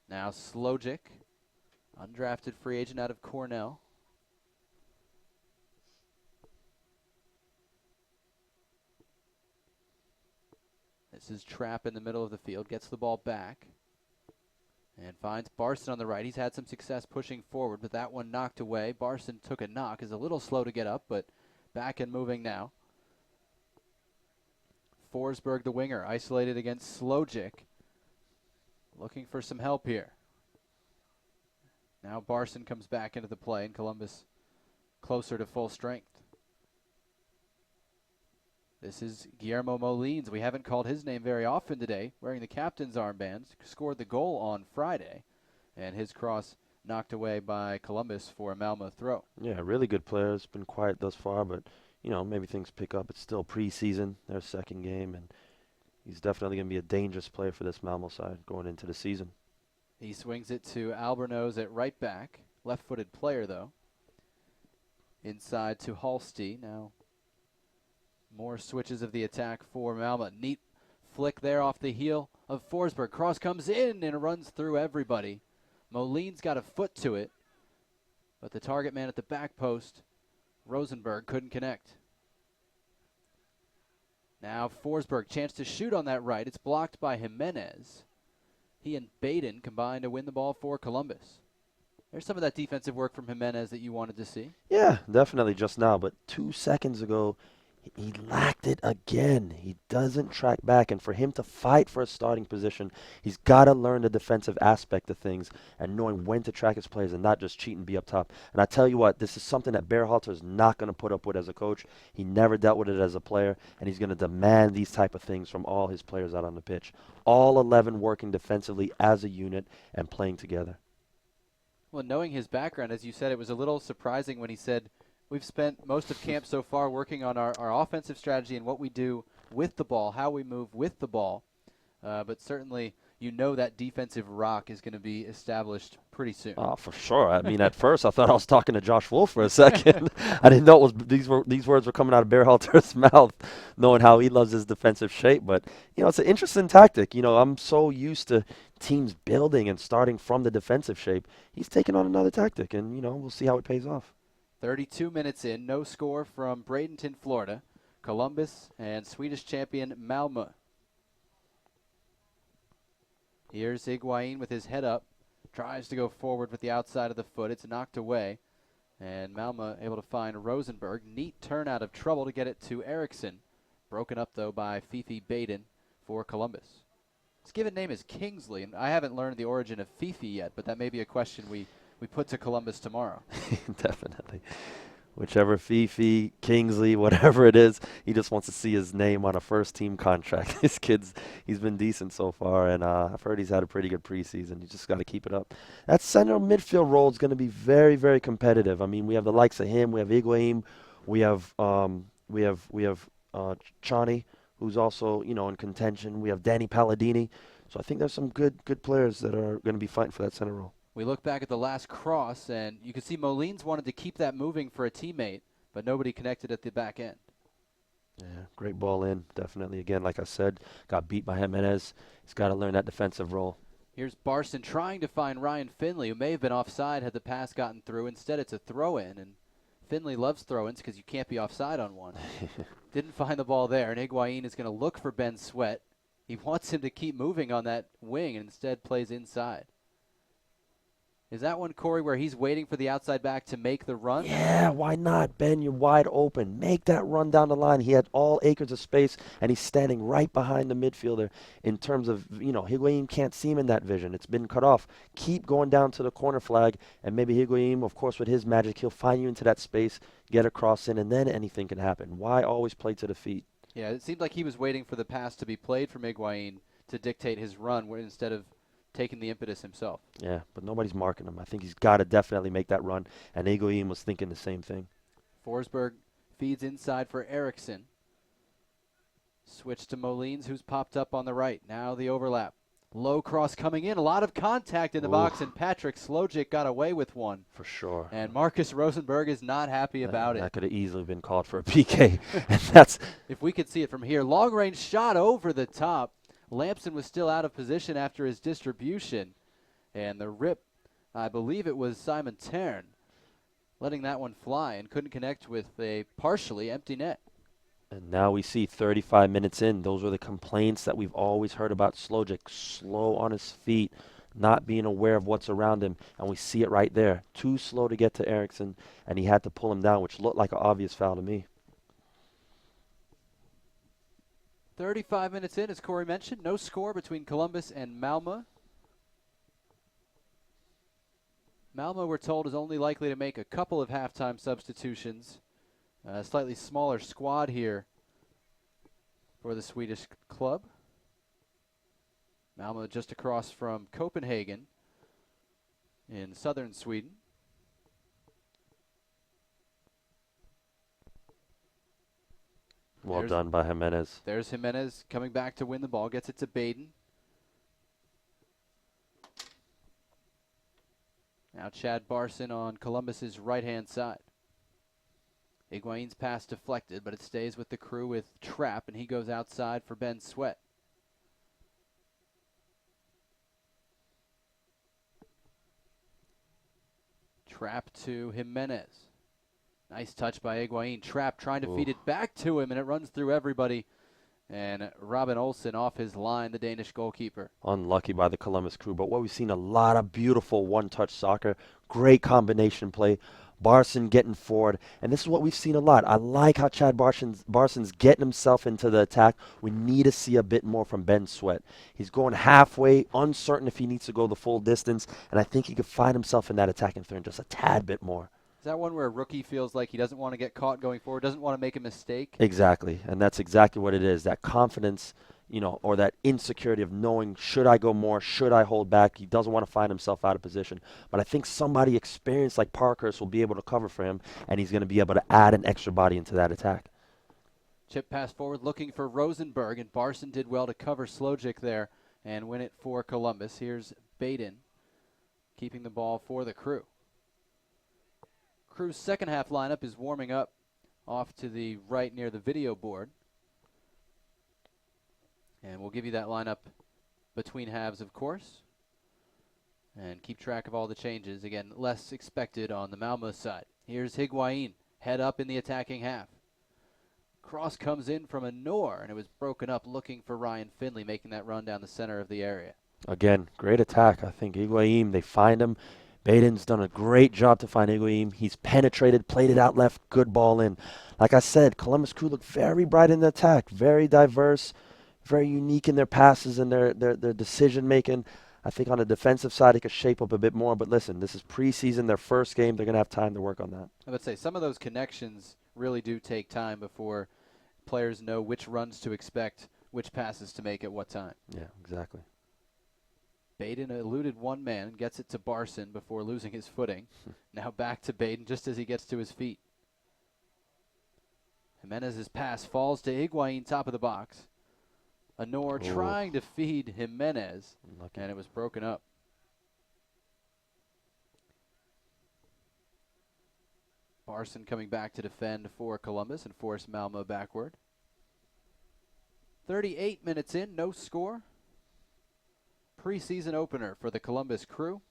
Now Slojic, undrafted free agent out of Cornell. This is Trapp in the middle of the field, gets the ball back, and finds Barson on the right. He's had some success pushing forward, but that one knocked away. Barson took a knock, is a little slow to get up, but back and moving now. Forsberg, the winger, isolated against Slojic, looking for some help here. Now Barson comes back into the play, and Columbus closer to full strength. This is Guillermo Molins. We haven't called his name very often today, wearing the captain's armbands. Scored the goal on Friday, and his cross knocked away by Columbus for a Malmo throw. Yeah, really good player. It's been quiet thus far, but, you know, maybe things pick up. It's still preseason, their second game, and he's definitely going to be a dangerous player for this Malmo side going into the season. He swings it to Albornoz at right back. Left-footed player, though. Inside to Halsti. Now more switches of the attack for Malmo. Neat flick there off the heel of Forsberg. Cross comes in and runs through everybody. Molins got a foot to it, but the target man at the back post, Rosenberg, couldn't connect. Now Forsberg, chance to shoot on that right. It's blocked by Jimenez. He and Baden combine to win the ball for Columbus. There's some of that defensive work from Jimenez that you wanted to see. Yeah, definitely just now, but 2 seconds ago, he lacked it again. He doesn't track back, and for him to fight for a starting position, he's got to learn the defensive aspect of things and knowing when to track his players and not just cheat and be up top. And I tell you what, this is something that Berhalter is not going to put up with as a coach. He never dealt with it as a player, and he's going to demand these type of things from all his players out on the pitch. All 11 working defensively as a unit and playing together. Well, knowing his background, as you said, it was a little surprising when he said, we've spent most of camp so far working on our offensive strategy and what we do with the ball, how we move with the ball. But certainly, you know that defensive rock is going to be established pretty soon. Oh, for sure. I mean, at first, I thought I was talking to Josh Wolf for a second. I didn't know these words were coming out of Berhalter's mouth, knowing how he loves his defensive shape. But, you know, it's an interesting tactic. You know, I'm so used to teams building and starting from the defensive shape. He's taking on another tactic, and, you know, we'll see how it pays off. 32 minutes in, no score from Bradenton, Florida. Columbus and Swedish champion Malmo. Here's Higuain with his head up. Tries to go forward with the outside of the foot. It's knocked away. And Malmo able to find Rosenberg. Neat turn out of trouble to get it to Eriksson. Broken up, though, by Fifi Baden for Columbus. His given name is Kingsley, and I haven't learned the origin of Fifi yet, but that may be a question we put to Columbus tomorrow. Definitely. Whichever Fifi, Kingsley, whatever it is, he just wants to see his name on a first-team contract. This kid's, he's been decent so far, and I've heard he's had a pretty good preseason. You just got to keep it up. That center midfield role is going to be very, very competitive. I mean, we have the likes of him. We have Higuain. We have Chani, who's also, you know, in contention. We have Danny Palladini. So I think there's some good players that are going to be fighting for that center role. We look back at the last cross, and you can see Molins wanted to keep that moving for a teammate, but nobody connected at the back end. Yeah, great ball in, definitely. Again, like I said, got beat by Jimenez. He's got to learn that defensive role. Here's Barson trying to find Ryan Finley, who may have been offside had the pass gotten through. Instead, it's a throw-in, and Finley loves throw-ins because you can't be offside on one. Didn't find the ball there, and Higuain is going to look for Ben Sweat. He wants him to keep moving on that wing and instead plays inside. Is that one, Corey, where he's waiting for the outside back to make the run? Yeah, why not? Ben, you're wide open. Make that run down the line. He had all acres of space, and he's standing right behind the midfielder in terms of, Higuain can't see him in that vision. It's been cut off. Keep going down to the corner flag, and maybe Higuain, of course, with his magic, he'll find you into that space, get a cross in, and then anything can happen. Why always play to the feet? Yeah, it seemed like he was waiting for the pass to be played from Higuain to dictate his run instead of taking the impetus himself. Yeah, but nobody's marking him. I think he's got to definitely make that run, and Higuain was thinking the same thing. Forsberg feeds inside for Eriksson. Switch to Molins, who's popped up on the right. Now the overlap. Low cross coming in. A lot of contact in the box, and Patrick Slojic got away with one. For sure. And Marcus Rosenberg is not happy about it. That could have easily been called for a PK. And that's if we could see it from here. Long-range shot over the top. Lampson was still out of position after his distribution. And the rip, I believe it was Simon Tern, letting that one fly and couldn't connect with a partially empty net. And now we see 35 minutes in. Those are the complaints that we've always heard about Slojic. Slow on his feet, not being aware of what's around him. And we see it right there. Too slow to get to Eriksson, and he had to pull him down, which looked like an obvious foul to me. 35 minutes in, as Corey mentioned. No score between Columbus and Malmo. Malmo, we're told, is only likely to make a couple of halftime substitutions. A slightly smaller squad here for the Swedish club. Malmo just across from Copenhagen in southern Sweden. Well done by Jimenez. There's Jimenez coming back to win the ball. Gets it to Baden. Now Chad Barson on Columbus's right-hand side. Higuain's pass deflected, but it stays with the crew with Trapp, and he goes outside for Ben Sweat. Trapp to Jimenez. Nice touch by Higuain. Trapp trying to feed it back to him, and it runs through everybody. And Robin Olsen off his line, the Danish goalkeeper. Unlucky by the Columbus crew, but what we've seen, a lot of beautiful one-touch soccer. Great combination play. Barson getting forward, and this is what we've seen a lot. I like how Chad Barson's getting himself into the attack. We need to see a bit more from Ben Sweat. He's going halfway, uncertain if he needs to go the full distance, and I think he could find himself in that attacking third just a tad bit more. Is that one where a rookie feels like he doesn't want to get caught going forward, doesn't want to make a mistake? Exactly, and that's exactly what it is, that confidence, or that insecurity of knowing, should I go more, should I hold back? He doesn't want to find himself out of position. But I think somebody experienced like Parkhurst will be able to cover for him, and he's going to be able to add an extra body into that attack. Chip pass forward looking for Rosenberg, and Barson did well to cover Slojic there and win it for Columbus. Here's Baden keeping the ball for the crew. Crew's second half lineup is warming up off to the right near the video board. And we'll give you that lineup between halves, of course. And keep track of all the changes. Again, less expected on the Malmo side. Here's Higuain, head up in the attacking half. Cross comes in from a Noor, and it was broken up looking for Ryan Finley, making that run down the center of the area. Again, great attack. I think Higuain, they find him. Baden's done a great job to find Higuain. He's penetrated, played it out left, good ball in. Like I said, Columbus crew look very bright in the attack, very diverse, very unique in their passes and their decision-making. I think on the defensive side, it could shape up a bit more. But listen, this is preseason, their first game. They're going to have time to work on that. I would say some of those connections really do take time before players know which runs to expect, which passes to make at what time. Yeah, exactly. Baden eluded one man and gets it to Barson before losing his footing. Now back to Baden just as he gets to his feet. Jimenez's pass falls to Higuain, top of the box. Honor Ooh. trying to feed Jimenez, Lucky. and it was broken up. Barson coming back to defend for Columbus and force Malmo backward. 38 minutes in, no score. Preseason opener for the Columbus Crew.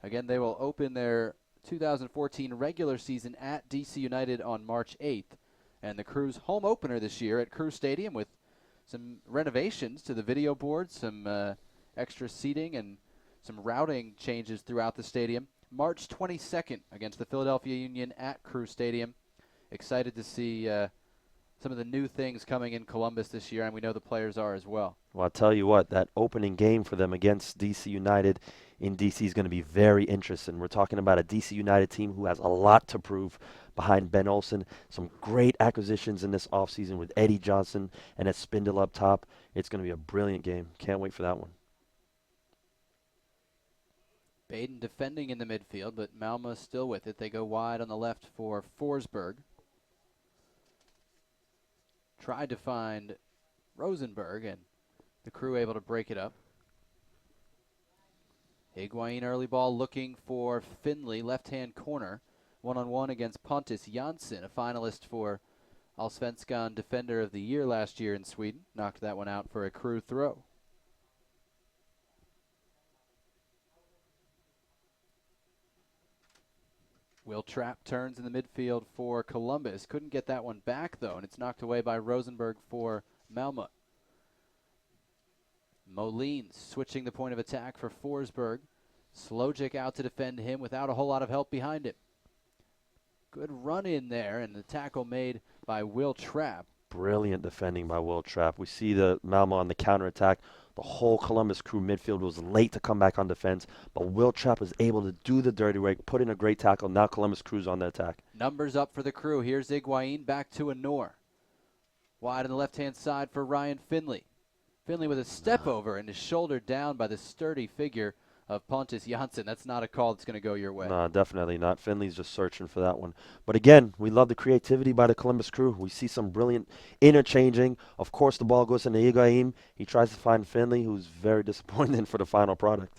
Again, they will open their 2014 regular season at DC United on March 8th. And the Crew's home opener this year at Crew Stadium with some renovations to the video board, some extra seating, and some routing changes throughout the stadium. March 22nd against the Philadelphia Union at Crew Stadium. Excited to see some of the new things coming in Columbus this year, and we know the players are as well. Well, I'll tell you what, that opening game for them against DC United in DC is going to be very interesting. We're talking about a DC United team who has a lot to prove behind Ben Olsen. Some great acquisitions in this offseason with Eddie Johnson and a Spindle up top. It's going to be a brilliant game. Can't wait for that one. Baden defending in the midfield, but Malmo still with it. They go wide on the left for Forsberg. Tried to find Rosenberg, and the Crew able to break it up. Higuain early ball looking for Finley, left-hand corner. One-on-one against Pontus Jansson, a finalist for Allsvenskan Defender of the Year last year in Sweden. Knocked that one out for a Crew throw. Will Trapp turns in the midfield for Columbus. Couldn't get that one back, though, and it's knocked away by Rosenberg for Malmo. Molins switching the point of attack for Forsberg. Slojic out to defend him without a whole lot of help behind him. Good run in there, and the tackle made by Will Trapp. Brilliant defending by Will Trapp. We see the Malmo on the counterattack. The whole Columbus Crew midfield was late to come back on defense, but Will Trapp was able to do the dirty work, put in a great tackle. Now Columbus Crew's on the attack. Numbers up for the Crew. Here's Higuain back to Honor. Wide on the left-hand side for Ryan Finley. Finley with a step over and is shouldered down by the sturdy figure of Pontus Jansson. That's not a call that's going to go your way. No, definitely not. Finley's just searching for that one. But again, we love the creativity by the Columbus Crew. We see some brilliant interchanging. Of course, the ball goes into Higuain. He tries to find Finley, who's very disappointed for the final product.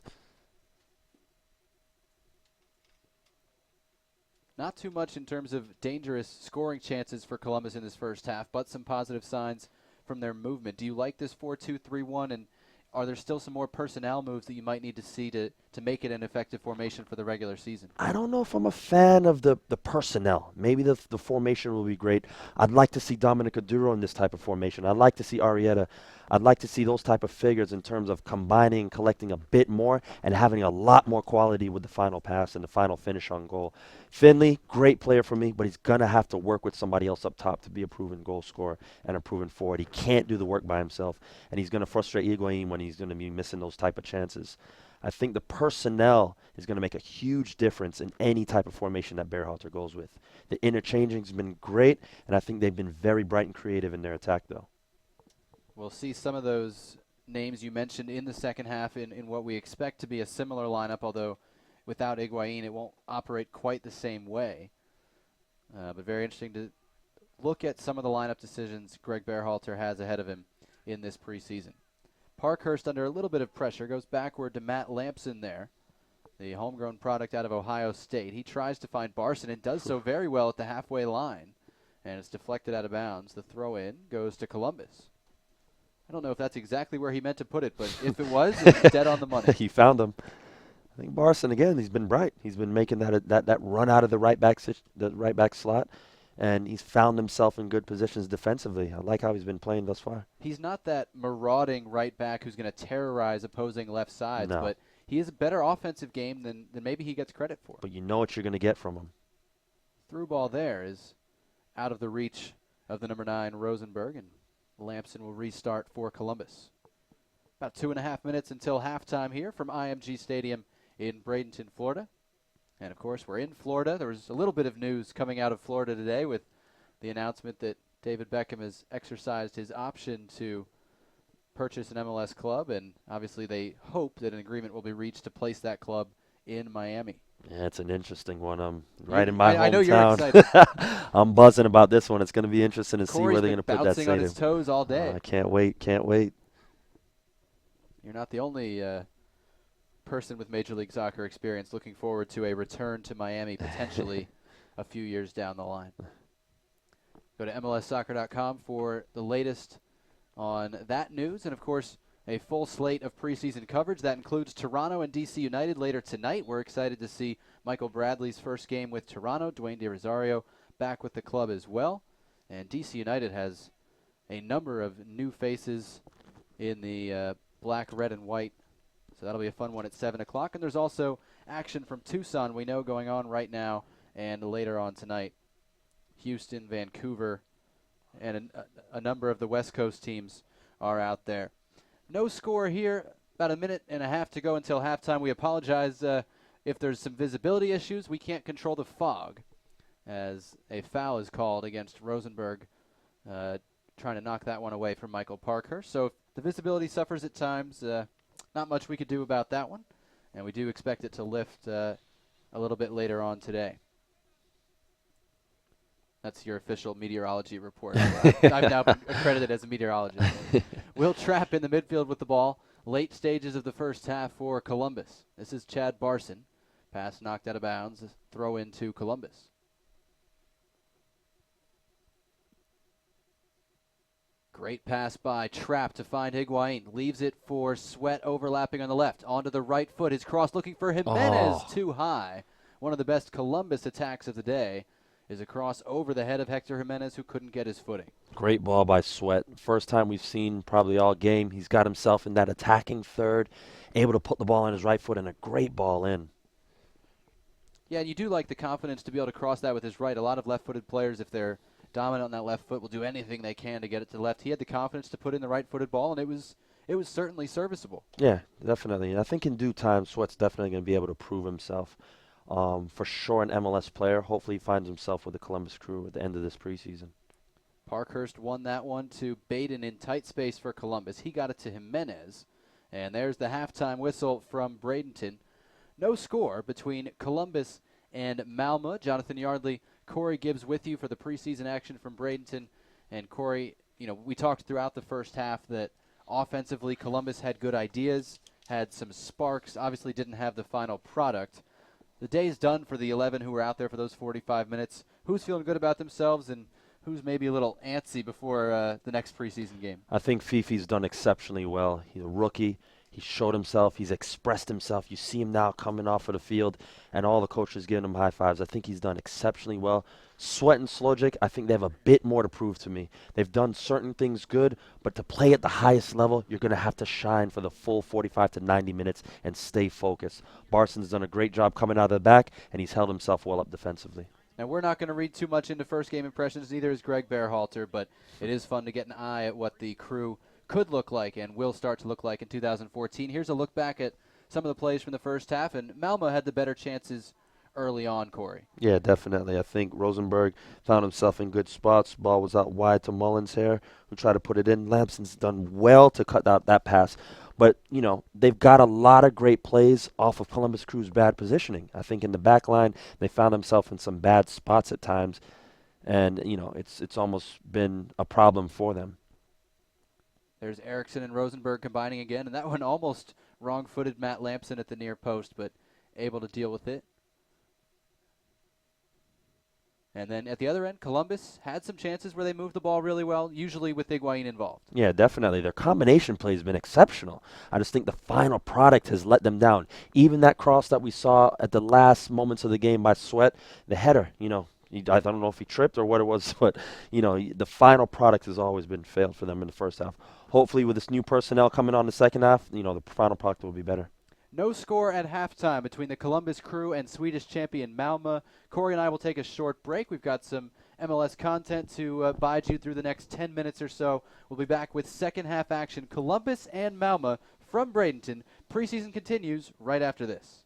Not too much in terms of dangerous scoring chances for Columbus in this first half, but some positive signs from their movement. Do you like this 4-2-3-1, and are there still some more personnel moves that you might need to see to make it an effective formation for the regular season? I don't know if I'm a fan of the personnel. Maybe the formation will be great. I'd like to see Dominic Aduro in this type of formation. I'd like to see Arrieta. I'd like to see those type of figures in terms of combining, collecting a bit more, and having a lot more quality with the final pass and the final finish on goal. Finley, great player for me, but he's going to have to work with somebody else up top to be a proven goal scorer and a proven forward. He can't do the work by himself, and he's going to frustrate Higuain when he's going to be missing those type of chances. I think the personnel is going to make a huge difference in any type of formation that Berhalter goes with. The interchanging's been great, and I think they've been very bright and creative in their attack, though. We'll see some of those names you mentioned in the second half in what we expect to be a similar lineup, although without Higuain it won't operate quite the same way. But very interesting to look at some of the lineup decisions Greg Berhalter has ahead of him in this preseason. Parkhurst under a little bit of pressure, goes backward to Matt Lampson there, the homegrown product out of Ohio State. He tries to find Barson and does so very well at the halfway line, and it's deflected out of bounds. The throw-in goes to Columbus. I don't know if that's exactly where he meant to put it, but if it was, it's dead on the money. He found him. I think Barson, again, he's been bright. He's been making that run out of the right back slot, and he's found himself in good positions defensively. I like how he's been playing thus far. He's not that marauding right back who's going to terrorize opposing left sides, but he has a better offensive game than maybe he gets credit for. But you know what you're going to get from him. Through ball there is out of the reach of the number 9, Rosenberg, and Lampson will restart for Columbus. About 2.5 minutes until halftime here from IMG Stadium in Bradenton, Florida. And, of course, we're in Florida. There was a little bit of news coming out of Florida today with the announcement that David Beckham has exercised his option to purchase an MLS club, and obviously they hope that an agreement will be reached to place that club in Miami. Yeah, it's an interesting one. Right in my hometown. I know you're excited. I'm buzzing about this one. It's going to be interesting to see Corey's where they're going to put that bouncing stadium. on his toes all day. I can't wait. You're not the only person with Major League Soccer experience looking forward to a return to Miami potentially a few years down the line. Go to MLSsoccer.com for the latest on that news, and of course a full slate of preseason coverage. That includes Toronto and DC United later tonight. We're excited to see Michael Bradley's first game with Toronto. Dwayne De Rosario back with the club as well. And DC United has a number of new faces in the black, red, and white. So that'll be a fun one at 7 o'clock. And there's also action from Tucson we know going on right now and later on tonight. Houston, Vancouver, and a number of the West Coast teams are out there. No score here. About a minute and a half to go until halftime. We apologize if there's some visibility issues. We can't control the fog as a foul is called against Rosenberg, trying to knock that one away from Michael Parkhurst. So if the visibility suffers at times, not much we could do about that one. And we do expect it to lift a little bit later on today. That's your official meteorology report. I've now been accredited as a meteorologist. Will Trapp in the midfield with the ball. Late stages of the first half for Columbus. This is Chad Barson. Pass knocked out of bounds. Throw into Columbus. Great pass by Trapp to find Higuain. Leaves it for Sweat overlapping on the left. Onto the right foot. His cross looking for Jimenez. Too high. One of the best Columbus attacks of the day is a cross over the head of Hector Jimenez, who couldn't get his footing. Great ball by Sweat. First time we've seen probably all game. He's got himself in that attacking third, able to put the ball on his right foot, and a great ball in. Yeah, and you do like the confidence to be able to cross that with his right. A lot of left-footed players, if they're dominant on that left foot, will do anything they can to get it to the left. He had the confidence to put in the right-footed ball, and it was certainly serviceable. Yeah, definitely. And I think in due time, Sweat's definitely going to be able to prove himself. For sure an MLS player. Hopefully he finds himself with the Columbus Crew at the end of this preseason. Parkhurst won that one to Baden in tight space for Columbus. He got it to Jimenez. And there's the halftime whistle from Bradenton. No score between Columbus and Malmo. Jonathan Yardley, Corey Gibbs with you for the preseason action from Bradenton. And Corey, we talked throughout the first half that offensively Columbus had good ideas, had some sparks, obviously didn't have the final product. The day's done for the 11 who were out there for those 45 minutes. Who's feeling good about themselves and who's maybe a little antsy before the next preseason game? I think Fifi's done exceptionally well. He's a rookie. He showed himself. He's expressed himself. You see him now coming off of the field, and all the coaches giving him high fives. I think he's done exceptionally well. Sweat and Slojic, I think they have a bit more to prove to me. They've done certain things good, but to play at the highest level, you're going to have to shine for the full 45 to 90 minutes and stay focused. Barson's done a great job coming out of the back, and he's held himself well up defensively. Now, we're not going to read too much into first game impressions, neither is Greg Berhalter, but it is fun to get an eye at what the Crew could look like and will start to look like in 2014. Here's a look back at some of the plays from the first half, and Malmo had the better chances early on, Corey. Yeah, definitely. I think Rosenberg found himself in good spots. Ball was out wide to Mullins here, who tried to put it in. Lampson's done well to cut out that pass. But, they've got a lot of great plays off of Columbus Crew's bad positioning. I think in the back line, they found themselves in some bad spots at times. And, it's almost been a problem for them. There's Eriksson and Rosenberg combining again, and that one almost wrong-footed Matt Lampson at the near post, but able to deal with it. And then at the other end, Columbus had some chances where they moved the ball really well, usually with Higuain involved. Yeah, definitely. Their combination play has been exceptional. I just think the final product has let them down. Even that cross that we saw at the last moments of the game by Sweat, the header, I don't know if he tripped or what it was, but, the final product has always been failed for them in the first half. Hopefully with this new personnel coming on the second half, the final product will be better. No score at halftime between the Columbus Crew and Swedish champion Malmö. Corey and I will take a short break. We've got some MLS content to bide you through the next 10 minutes or so. We'll be back with second half action. Columbus and Malmö from Bradenton. Preseason continues right after this.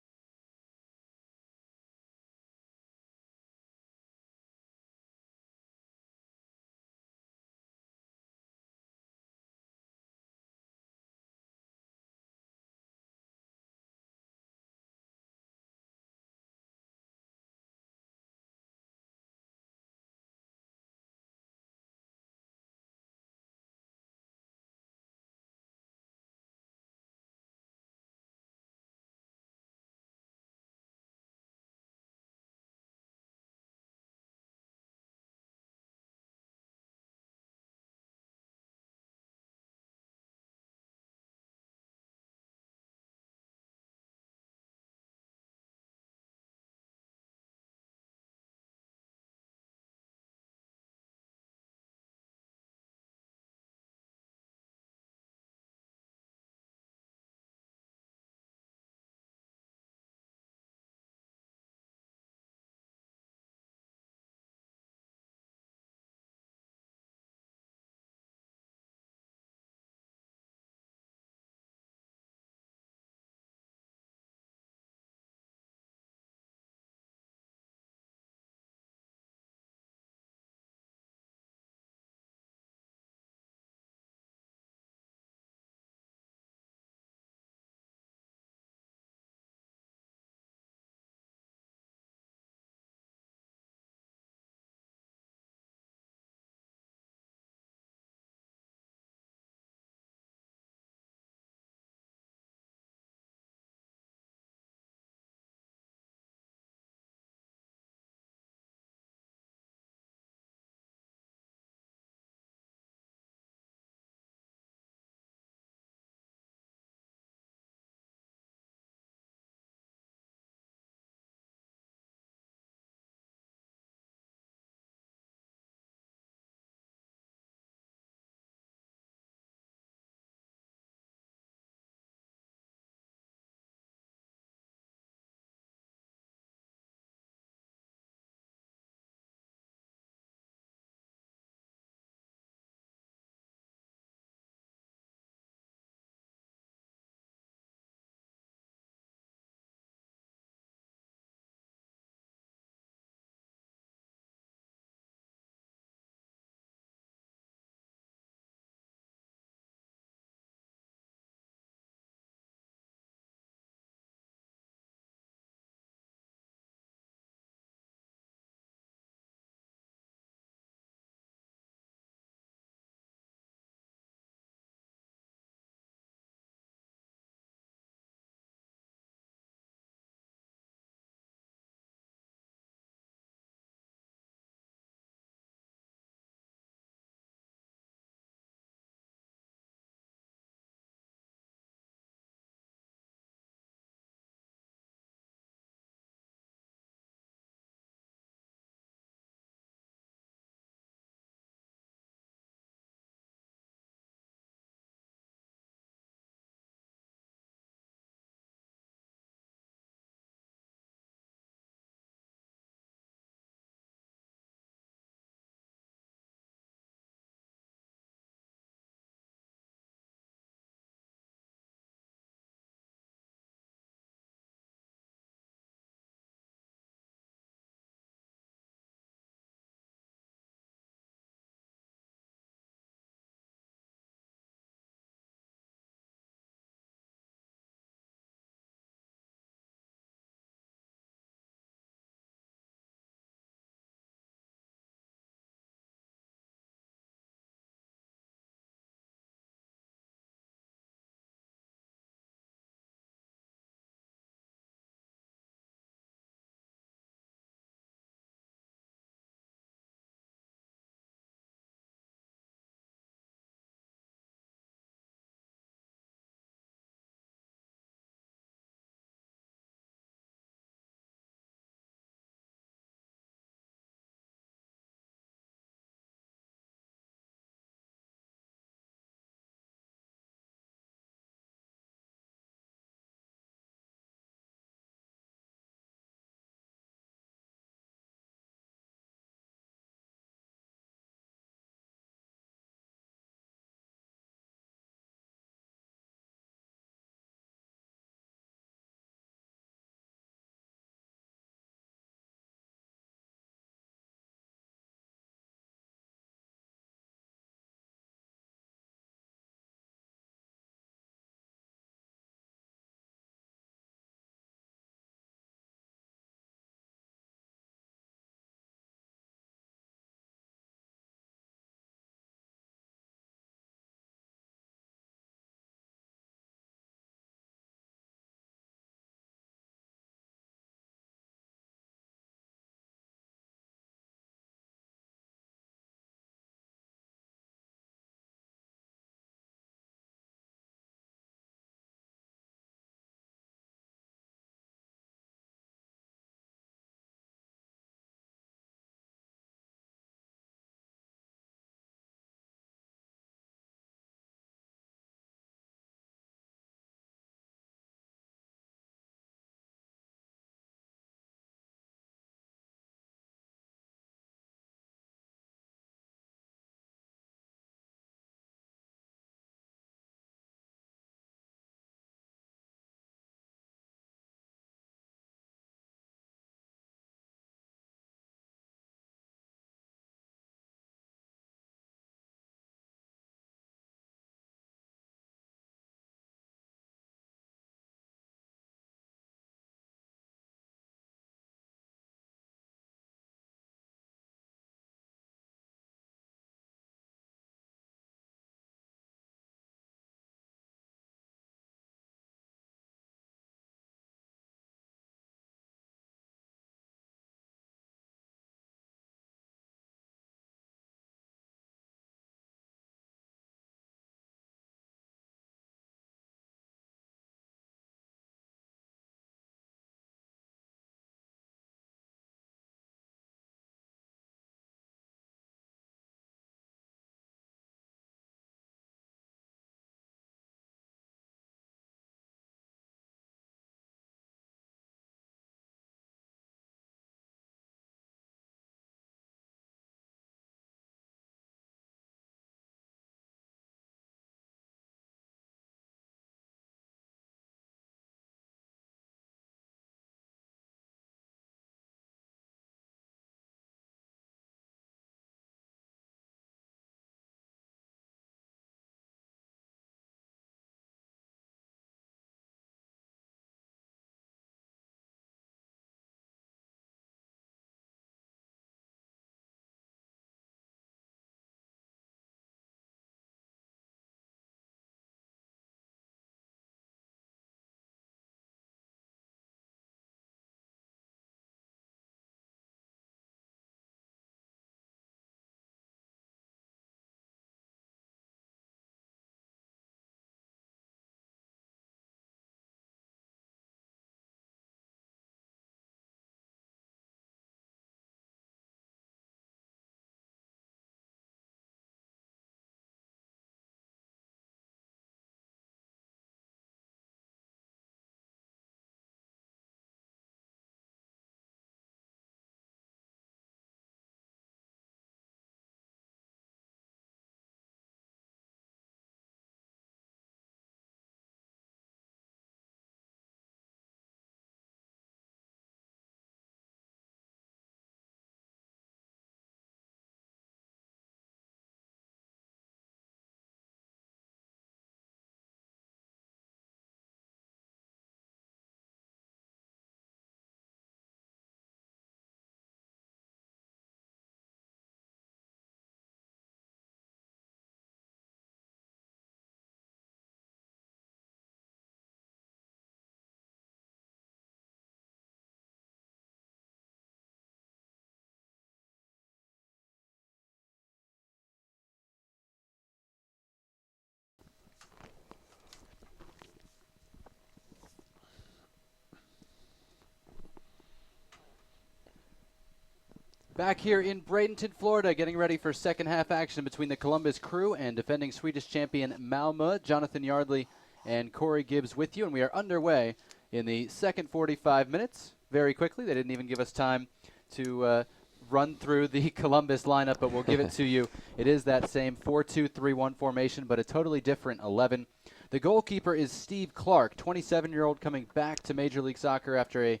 Back here in Bradenton, Florida, getting ready for second half action between the Columbus Crew and defending Swedish champion Malmo. Jonathan Yardley and Corey Gibbs with you, and we are underway in the second 45 minutes. Very quickly, they didn't even give us time to run through the Columbus lineup, but we'll give it to you. It is that same 4-2-3-1 formation, but a totally different 11. The goalkeeper is Steve Clark, 27-year-old coming back to Major League Soccer after a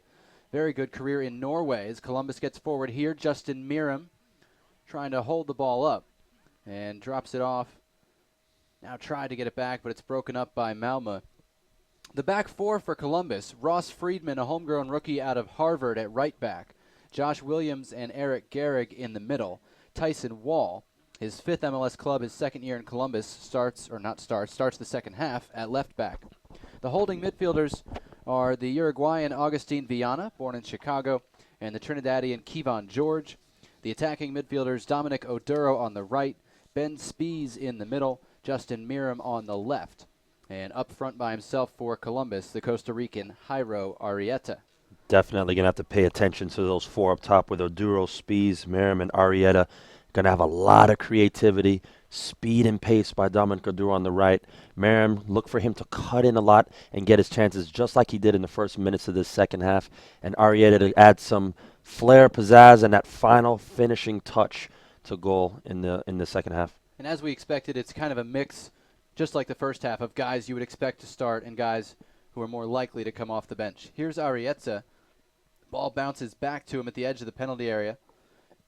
very good career in Norway. As Columbus gets forward here, Justin Miram trying to hold the ball up and drops it off. Now tried to get it back, but it's broken up by Malmo. The back four for Columbus, Ross Friedman, a homegrown rookie out of Harvard at right back. Josh Williams and Eric Gehrig in the middle. Tyson Wall, his fifth MLS club, his second year in Columbus, starts the second half at left back. The holding midfielders are the Uruguayan Agustin Viana, born in Chicago, and the Trinidadian Kevon George. The attacking midfielders, Dominic Oduro on the right, Ben Spies in the middle, Justin Miram on the left. And up front by himself for Columbus, the Costa Rican Jairo Arrieta. Definitely going to have to pay attention to those four up top with Oduro, Spies, Miram, and Arrieta. Going to have a lot of creativity, speed and pace by Dominic Oduro on the right. Miram, look for him to cut in a lot and get his chances just like he did in the first minutes of this second half. And Arrieta to add some flair, pizzazz, and that final finishing touch to goal in the second half. And as we expected, it's kind of a mix, just like the first half, of guys you would expect to start and guys who are more likely to come off the bench. Here's Arrieta. Ball bounces back to him at the edge of the penalty area.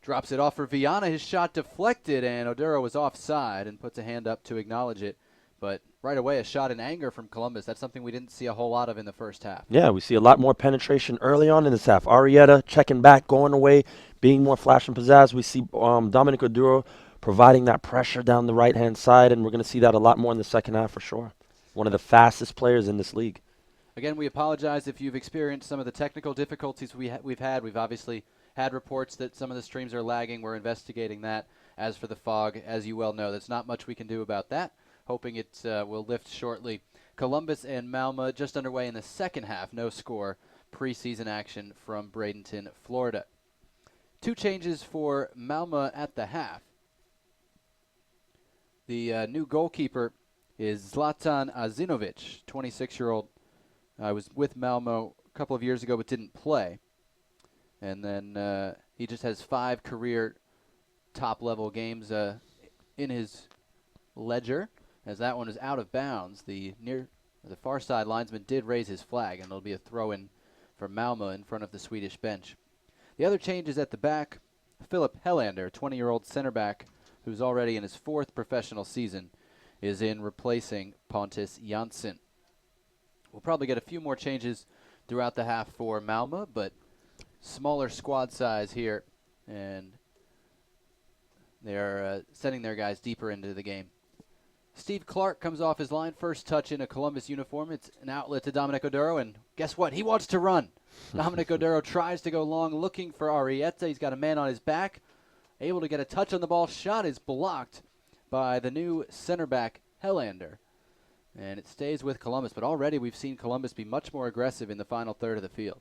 Drops it off for Viana. His shot deflected, and Oduro was offside and puts a hand up to acknowledge it. But right away, a shot in anger from Columbus. That's something we didn't see a whole lot of in the first half. Yeah, we see a lot more penetration early on in this half. Arrieta checking back, going away, being more flash and pizzazz. We see Dominic Oduro providing that pressure down the right-hand side, and we're going to see that a lot more in the second half for sure. One of the fastest players in this league. Again, we apologize if you've experienced some of the technical difficulties we've had. We've obviously had reports that some of the streams are lagging. We're investigating that. As for the fog, as you well know, there's not much we can do about that. Hoping it will lift shortly. Columbus and Malmo just underway in the second half. No score. Preseason action from Bradenton, Florida. Two changes for Malmo at the half. The new goalkeeper is Zlatan Azinovic, 26-year-old. I was with Malmo a couple of years ago but didn't play. And then he just has 5 career top-level games in his ledger, as that one is out of bounds. The far side linesman did raise his flag, and it'll be a throw-in for Malmo in front of the Swedish bench. The other change is at the back. Philip Hellander, 20-year-old center back, who's already in his 4th professional season, is in replacing Pontus Jansson. We'll probably get a few more changes throughout the half for Malmo, but smaller squad size here, and they're sending their guys deeper into the game. Steve Clark comes off his line, first touch in a Columbus uniform. It's an outlet to Dominic Oduro, and guess what? He wants to run. Dominic Oduro tries to go long, looking for Arrieta. He's got a man on his back, able to get a touch on the ball. Shot is blocked by the new center back, Hellander. And it stays with Columbus, but already we've seen Columbus be much more aggressive in the final third of the field.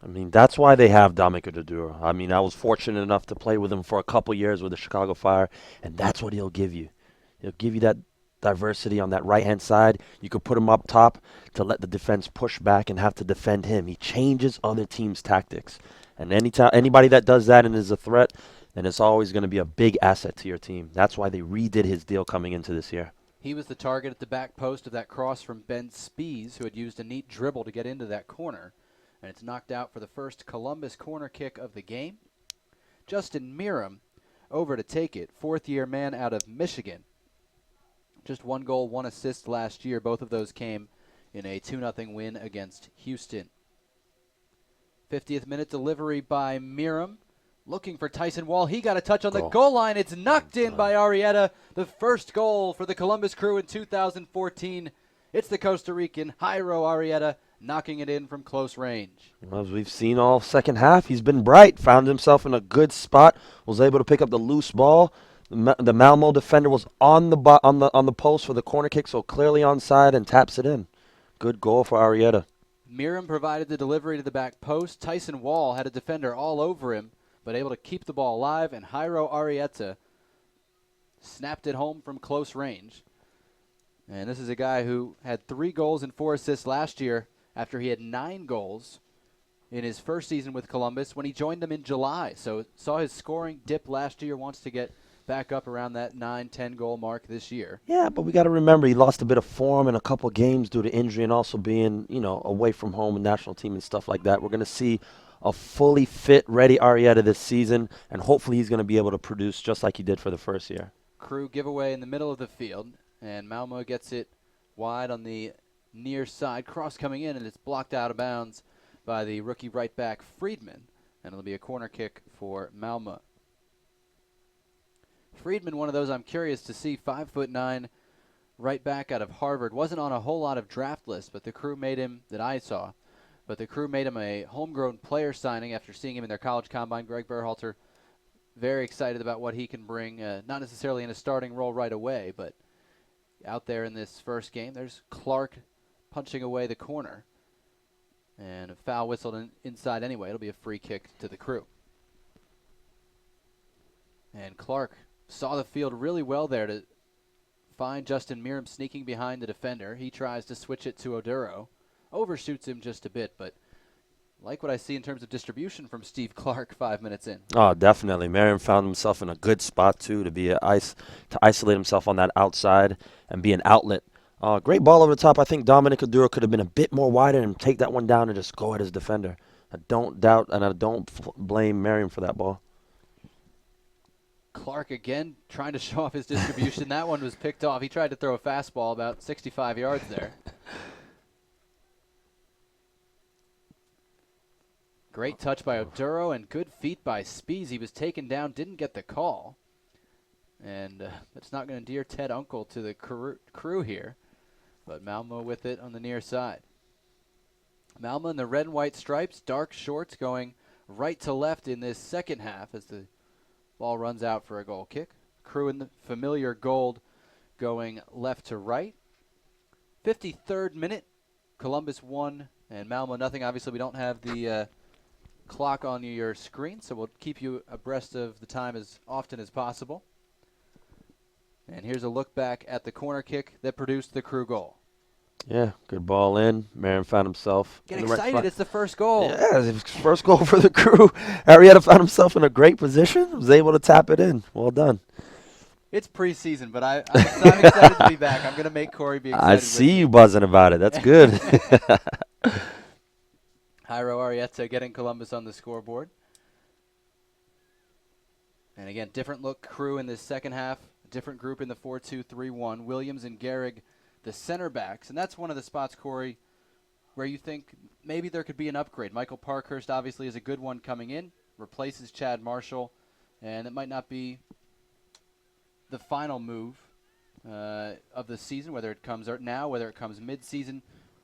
I mean, that's why they have Dominic Oduro. I mean, I was fortunate enough to play with him for a couple years with the Chicago Fire, and that's what he'll give you. He'll give you that diversity on that right-hand side. You could put him up top to let the defense push back and have to defend him. He changes other teams' tactics. And anybody that does that and is a threat, then it's always going to be a big asset to your team. That's why they redid his deal coming into this year. He was the target at the back post of that cross from Ben Spies, who had used a neat dribble to get into that corner. And it's knocked out for the first Columbus corner kick of the game. Justin Miram over to take it, 4th-year man out of Michigan. Just 1 goal, 1 assist last year. Both of those came in a 2-0 win against Houston. 50th minute delivery by Miram. Looking for Tyson Wall. He got a touch on the goal line. It's knocked in by Arrieta. The first goal for the Columbus Crew in 2014. It's the Costa Rican Jairo Arrieta knocking it in from close range. Well, as we've seen all second half, he's been bright. Found himself in a good spot. Was able to pick up the loose ball. The Malmo defender was on the post for the corner kick, so clearly onside, and taps it in. Good goal for Arrieta. Miram provided the delivery to the back post. Tyson Wall had a defender all over him, but able to keep the ball alive, and Jairo Arrieta snapped it home from close range. And this is a guy who had 3 goals and 4 assists last year after he had 9 goals in his first season with Columbus when he joined them in July. So saw his scoring dip last year, wants to get back up around that 9-10 goal mark this year. Yeah, but we got to remember he lost a bit of form in a couple games due to injury and also being, away from home and national team and stuff like that. We're going to see a fully fit, ready Arrieta this season, and hopefully he's going to be able to produce just like he did for the first year. Crew giveaway in the middle of the field, and Malmo gets it wide on the near side. Cross coming in, and it's blocked out of bounds by the rookie right back Friedman, and it'll be a corner kick for Malmo. Friedman, one of those I'm curious to see, 5'9", right back out of Harvard. Wasn't on a whole lot of draft lists, but the Crew made him, that I saw, but the Crew made him a homegrown player signing after seeing him in their college combine. Greg Berhalter very excited about what he can bring, not necessarily in a starting role right away, but out there in this first game. There's Clark punching away the corner, and a foul whistled inside anyway. It'll be a free kick to the Crew. And Clark saw the field really well there to find Justin Miram sneaking behind the defender. He tries to switch it to Oduro. Overshoots him just a bit, but like what I see in terms of distribution from Steve Clark 5 minutes in. Oh, definitely. Miram found himself in a good spot, too, to isolate himself on that outside and be an outlet. Great ball over the top. I think Dominic Oduro could have been a bit more wider and take that one down and just go at his defender. I don't doubt and I don't blame Miram for that ball. Clark again trying to show off his distribution. That one was picked off. He tried to throw a fastball about 65 yards there. Great touch by Oduro and good feet by Spees. He was taken down, didn't get the call. And that's not going to endear Ted Uncle to the Crew here. But Malmo with it on the near side. Malmo in the red and white stripes, dark shorts going right to left in this second half as the ball runs out for a goal kick. Crew in the familiar gold going left to right. 53rd minute, Columbus 1 and Malmo nothing. Obviously, we don't have the clock on your screen, so we'll keep you abreast of the time as often as possible. And here's a look back at the corner kick that produced the Crew goal. Yeah, good ball in. Marin found himself. Get excited, it's the first goal. Yeah, it was first goal for the Crew. Arrieta found himself in a great position, was able to tap it in. Well done. It's preseason, but I'm excited to be back. I'm going to make Corey be excited. I see you buzzing about it. That's good. Jairo Arrieta getting Columbus on the scoreboard. And again, different look Crew in this second half. Different group in the 4-2-3-1. Williams and Gehrig, the center backs. And that's one of the spots, Corey, where you think maybe there could be an upgrade. Michael Parkhurst obviously is a good one coming in, replaces Chad Marshall, and it might not be the final move of the season, whether it comes now, whether it comes mid-season.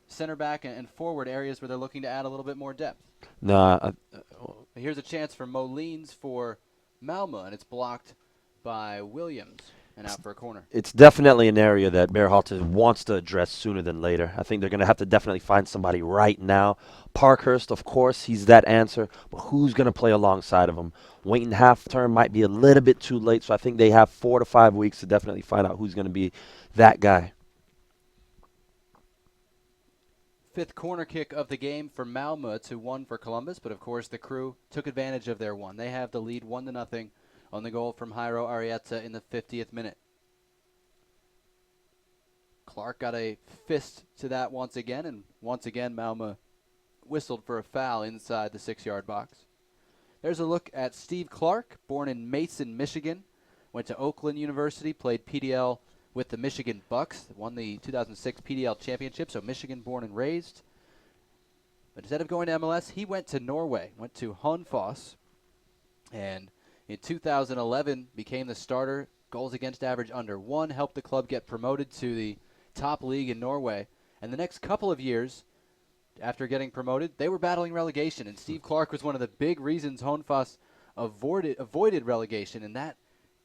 Center back and forward areas where they're looking to add a little bit more depth. Here's a chance for Molines for Malmo, and it's blocked by Williams and out for a corner. It's definitely an area that Berhalter wants to address sooner than later. I think they're going to have to definitely find somebody right now. Parkhurst, of course, he's that answer, but who's going to play alongside of him? Waiting half term might be a little bit too late, so I think they have 4 to 5 weeks to definitely find out who's going to be that guy. Fifth corner kick of the game for Malmo to 1 for Columbus, but of course the Crew took advantage of their one. They have the lead 1-0 on the goal from Jairo Arrieta in the 50th minute. Clark got a fist to that once again, and once again Malmo whistled for a foul inside the 6-yard box. There's a look at Steve Clark, born in Mason, Michigan, went to Oakland University, played PDL with the Michigan Bucks, won the 2006 PDL championship, so Michigan born and raised. But instead of going to MLS, he went to Norway, went to Honfoss, and in 2011 became the starter, goals against average under 1, helped the club get promoted to the top league in Norway. And the next couple of years, after getting promoted, they were battling relegation, and Steve Clark was one of the big reasons Honfoss avoided relegation, and that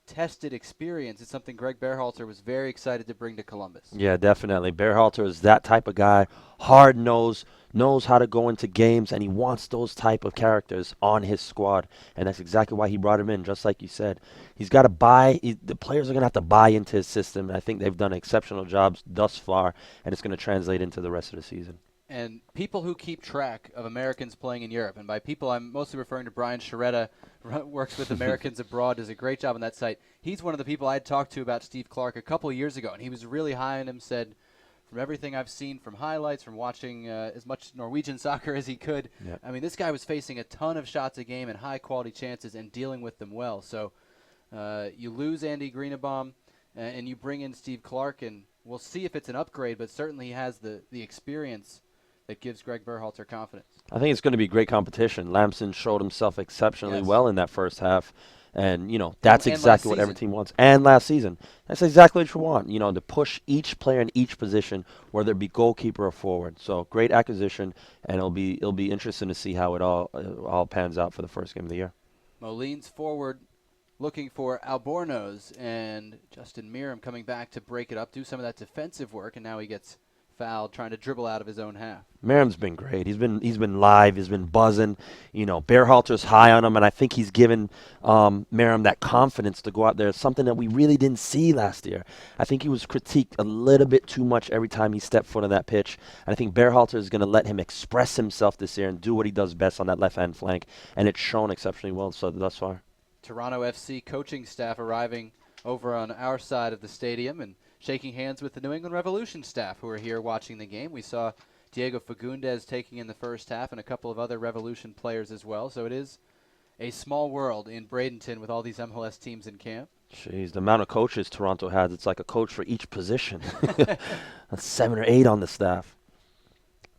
tested experience is something Greg Berhalter was very excited to bring to Columbus. Yeah, definitely. Berhalter is that type of guy, hard-nosed, knows how to go into games, and he wants those type of characters on his squad, and that's exactly why he brought him in, just like you said. He's got to the players are going to have to buy into his system, and I think they've done exceptional jobs thus far, and it's going to translate into the rest of the season. And people who keep track of Americans playing in Europe, and by people I'm mostly referring to Brian Sharetta, works with Americans Abroad, does a great job on that site. He's one of the people I had talked to about Steve Clark a couple of years ago, and he was really high on him, said, from everything I've seen from highlights, from watching as much Norwegian soccer as he could, Yep. I mean, this guy was facing a ton of shots a game and high-quality chances and dealing with them well. So you lose Andy Greenebaum, and you bring in Steve Clark, and we'll see if it's an upgrade, but certainly he has the experience that gives Greg Berhalter confidence. I think it's going to be great competition. Lamson showed himself exceptionally well in that first half. And, that's And exactly what every team wants. And last season. That's exactly what you want, to push each player in each position, whether it be goalkeeper or forward. So great acquisition, and it'll be interesting to see how it all pans out for the first game of the year. Mo leans forward, looking for Albornoz, and Justin Meram coming back to break it up, do some of that defensive work, and now he gets fouled trying to dribble out of his own half. Meram's been great. He's been live. He's been buzzing. Berhalter's high on him, and I think he's given Meram that confidence to go out there. Something that we really didn't see last year. I think he was critiqued a little bit too much every time he stepped foot on that pitch. And I think Berhalter is going to let him express himself this year and do what he does best on that left-hand flank, and it's shown exceptionally well thus far. Toronto FC coaching staff arriving over on our side of the stadium and shaking hands with the New England Revolution staff who are here watching the game. We saw Diego Fagundes taking in the first half and a couple of other Revolution players as well. So it is a small world in Bradenton with all these MLS teams in camp. Jeez, the amount of coaches Toronto has, it's like a coach for each position. That's 7 or 8 on the staff.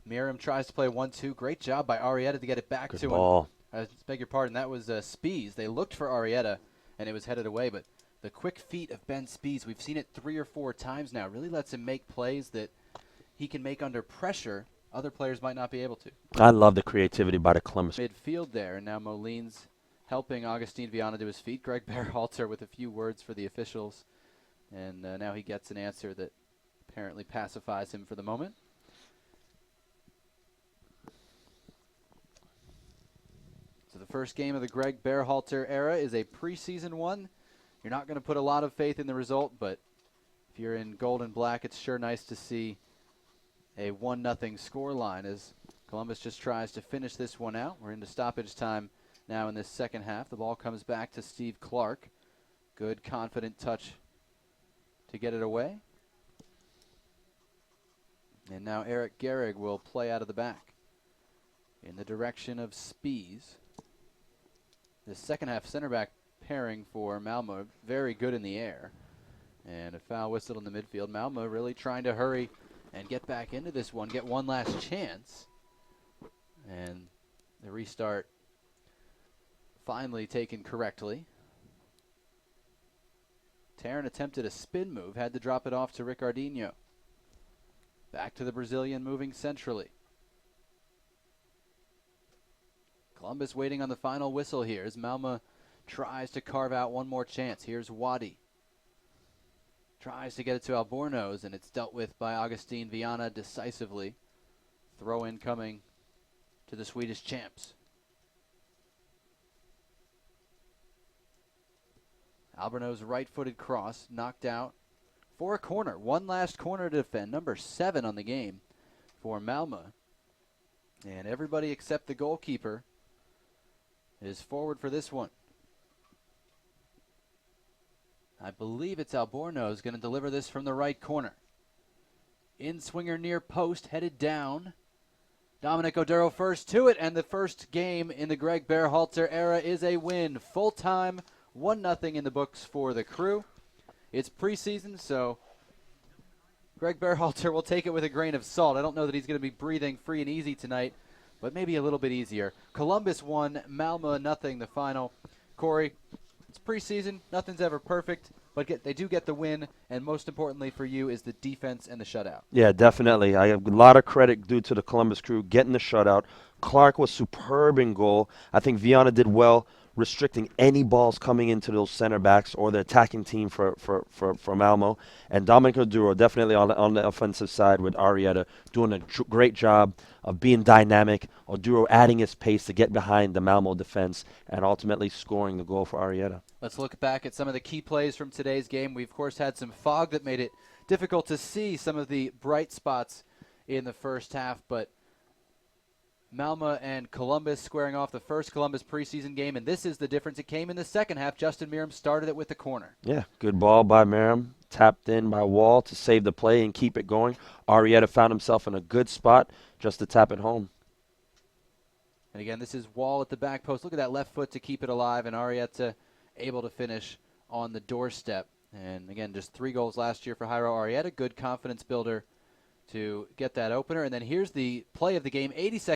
Meram tries to play 1-2. Great job by Arrieta to get it back Good to ball. him. Beg your pardon, that was Spies. They looked for Arrieta, and it was headed away, but the quick feet of Ben Spies, we've seen it 3 or 4 times now, really lets him make plays that he can make under pressure other players might not be able to. I love the creativity by the Columbus. Midfield there, and now Molin's helping Augustine Viana to his feet. Greg Berhalter with a few words for the officials, and now he gets an answer that apparently pacifies him for the moment. So the first game of the Greg Berhalter era is a preseason one. You're not going to put a lot of faith in the result, but if you're in gold and black, it's sure nice to see a 1-0 score line as Columbus just tries to finish this one out. We're into stoppage time now in this second half. The ball comes back to Steve Clark. Good, confident touch to get it away. And now Eric Gehrig will play out of the back in the direction of Spies. The second half center back pairing for Malmo, very good in the air. And a foul whistle in the midfield. Malmo really trying to hurry and get back into this one, get one last chance. And the restart finally taken correctly. Tarrant attempted a spin move, had to drop it off to Ricardinho. Back to the Brazilian moving centrally. Columbus waiting on the final whistle here as Malmo tries to carve out one more chance. Here's Wadi. Tries to get it to Albornoz, and it's dealt with by Augustine Viana decisively. Throw in coming to the Swedish champs. Albornoz right-footed cross, knocked out for a corner. One last corner to defend, number 7 on the game for Malmo. And everybody except the goalkeeper is forward for this one. I believe it's Albornoz going to deliver this from the right corner. In swinger near post, headed down. Dominic Oduro first to it, and the first game in the Greg Berhalter era is a win. Full-time, 1-0 in the books for the Crew. It's preseason, so Greg Berhalter will take it with a grain of salt. I don't know that he's going to be breathing free and easy tonight, but maybe a little bit easier. Columbus 1, Malmo 0, the final. Corey, it's preseason. Nothing's ever perfect, but they do get the win, and most importantly for you is the defense and the shutout. Yeah, definitely. I have a lot of credit due to the Columbus Crew getting the shutout. Clark was superb in goal. I think Viana did well restricting any balls coming into those center backs or the attacking team for Malmo. And Dominic Duro definitely on the offensive side with Arrieta doing a great job of being dynamic. Oduro adding his pace to get behind the Malmo defense and ultimately scoring the goal for Arrieta. Let's look back at some of the key plays from today's game. We, of course, had some fog that made it difficult to see some of the bright spots in the first half, but Malmo and Columbus squaring off the first Columbus preseason game, and this is the difference. It came in the second half. Justin Miram started it with the corner. Yeah, good ball by Miram, tapped in by Wall to save the play and keep it going. Arrieta found himself in a good spot just to tap it home. And again, this is Wall at the back post. Look at that left foot to keep it alive, and Arrieta able to finish on the doorstep. And again, just 3 goals last year for Jairo Arrieta. Good confidence builder to get that opener. And then here's the play of the game, 80 seconds.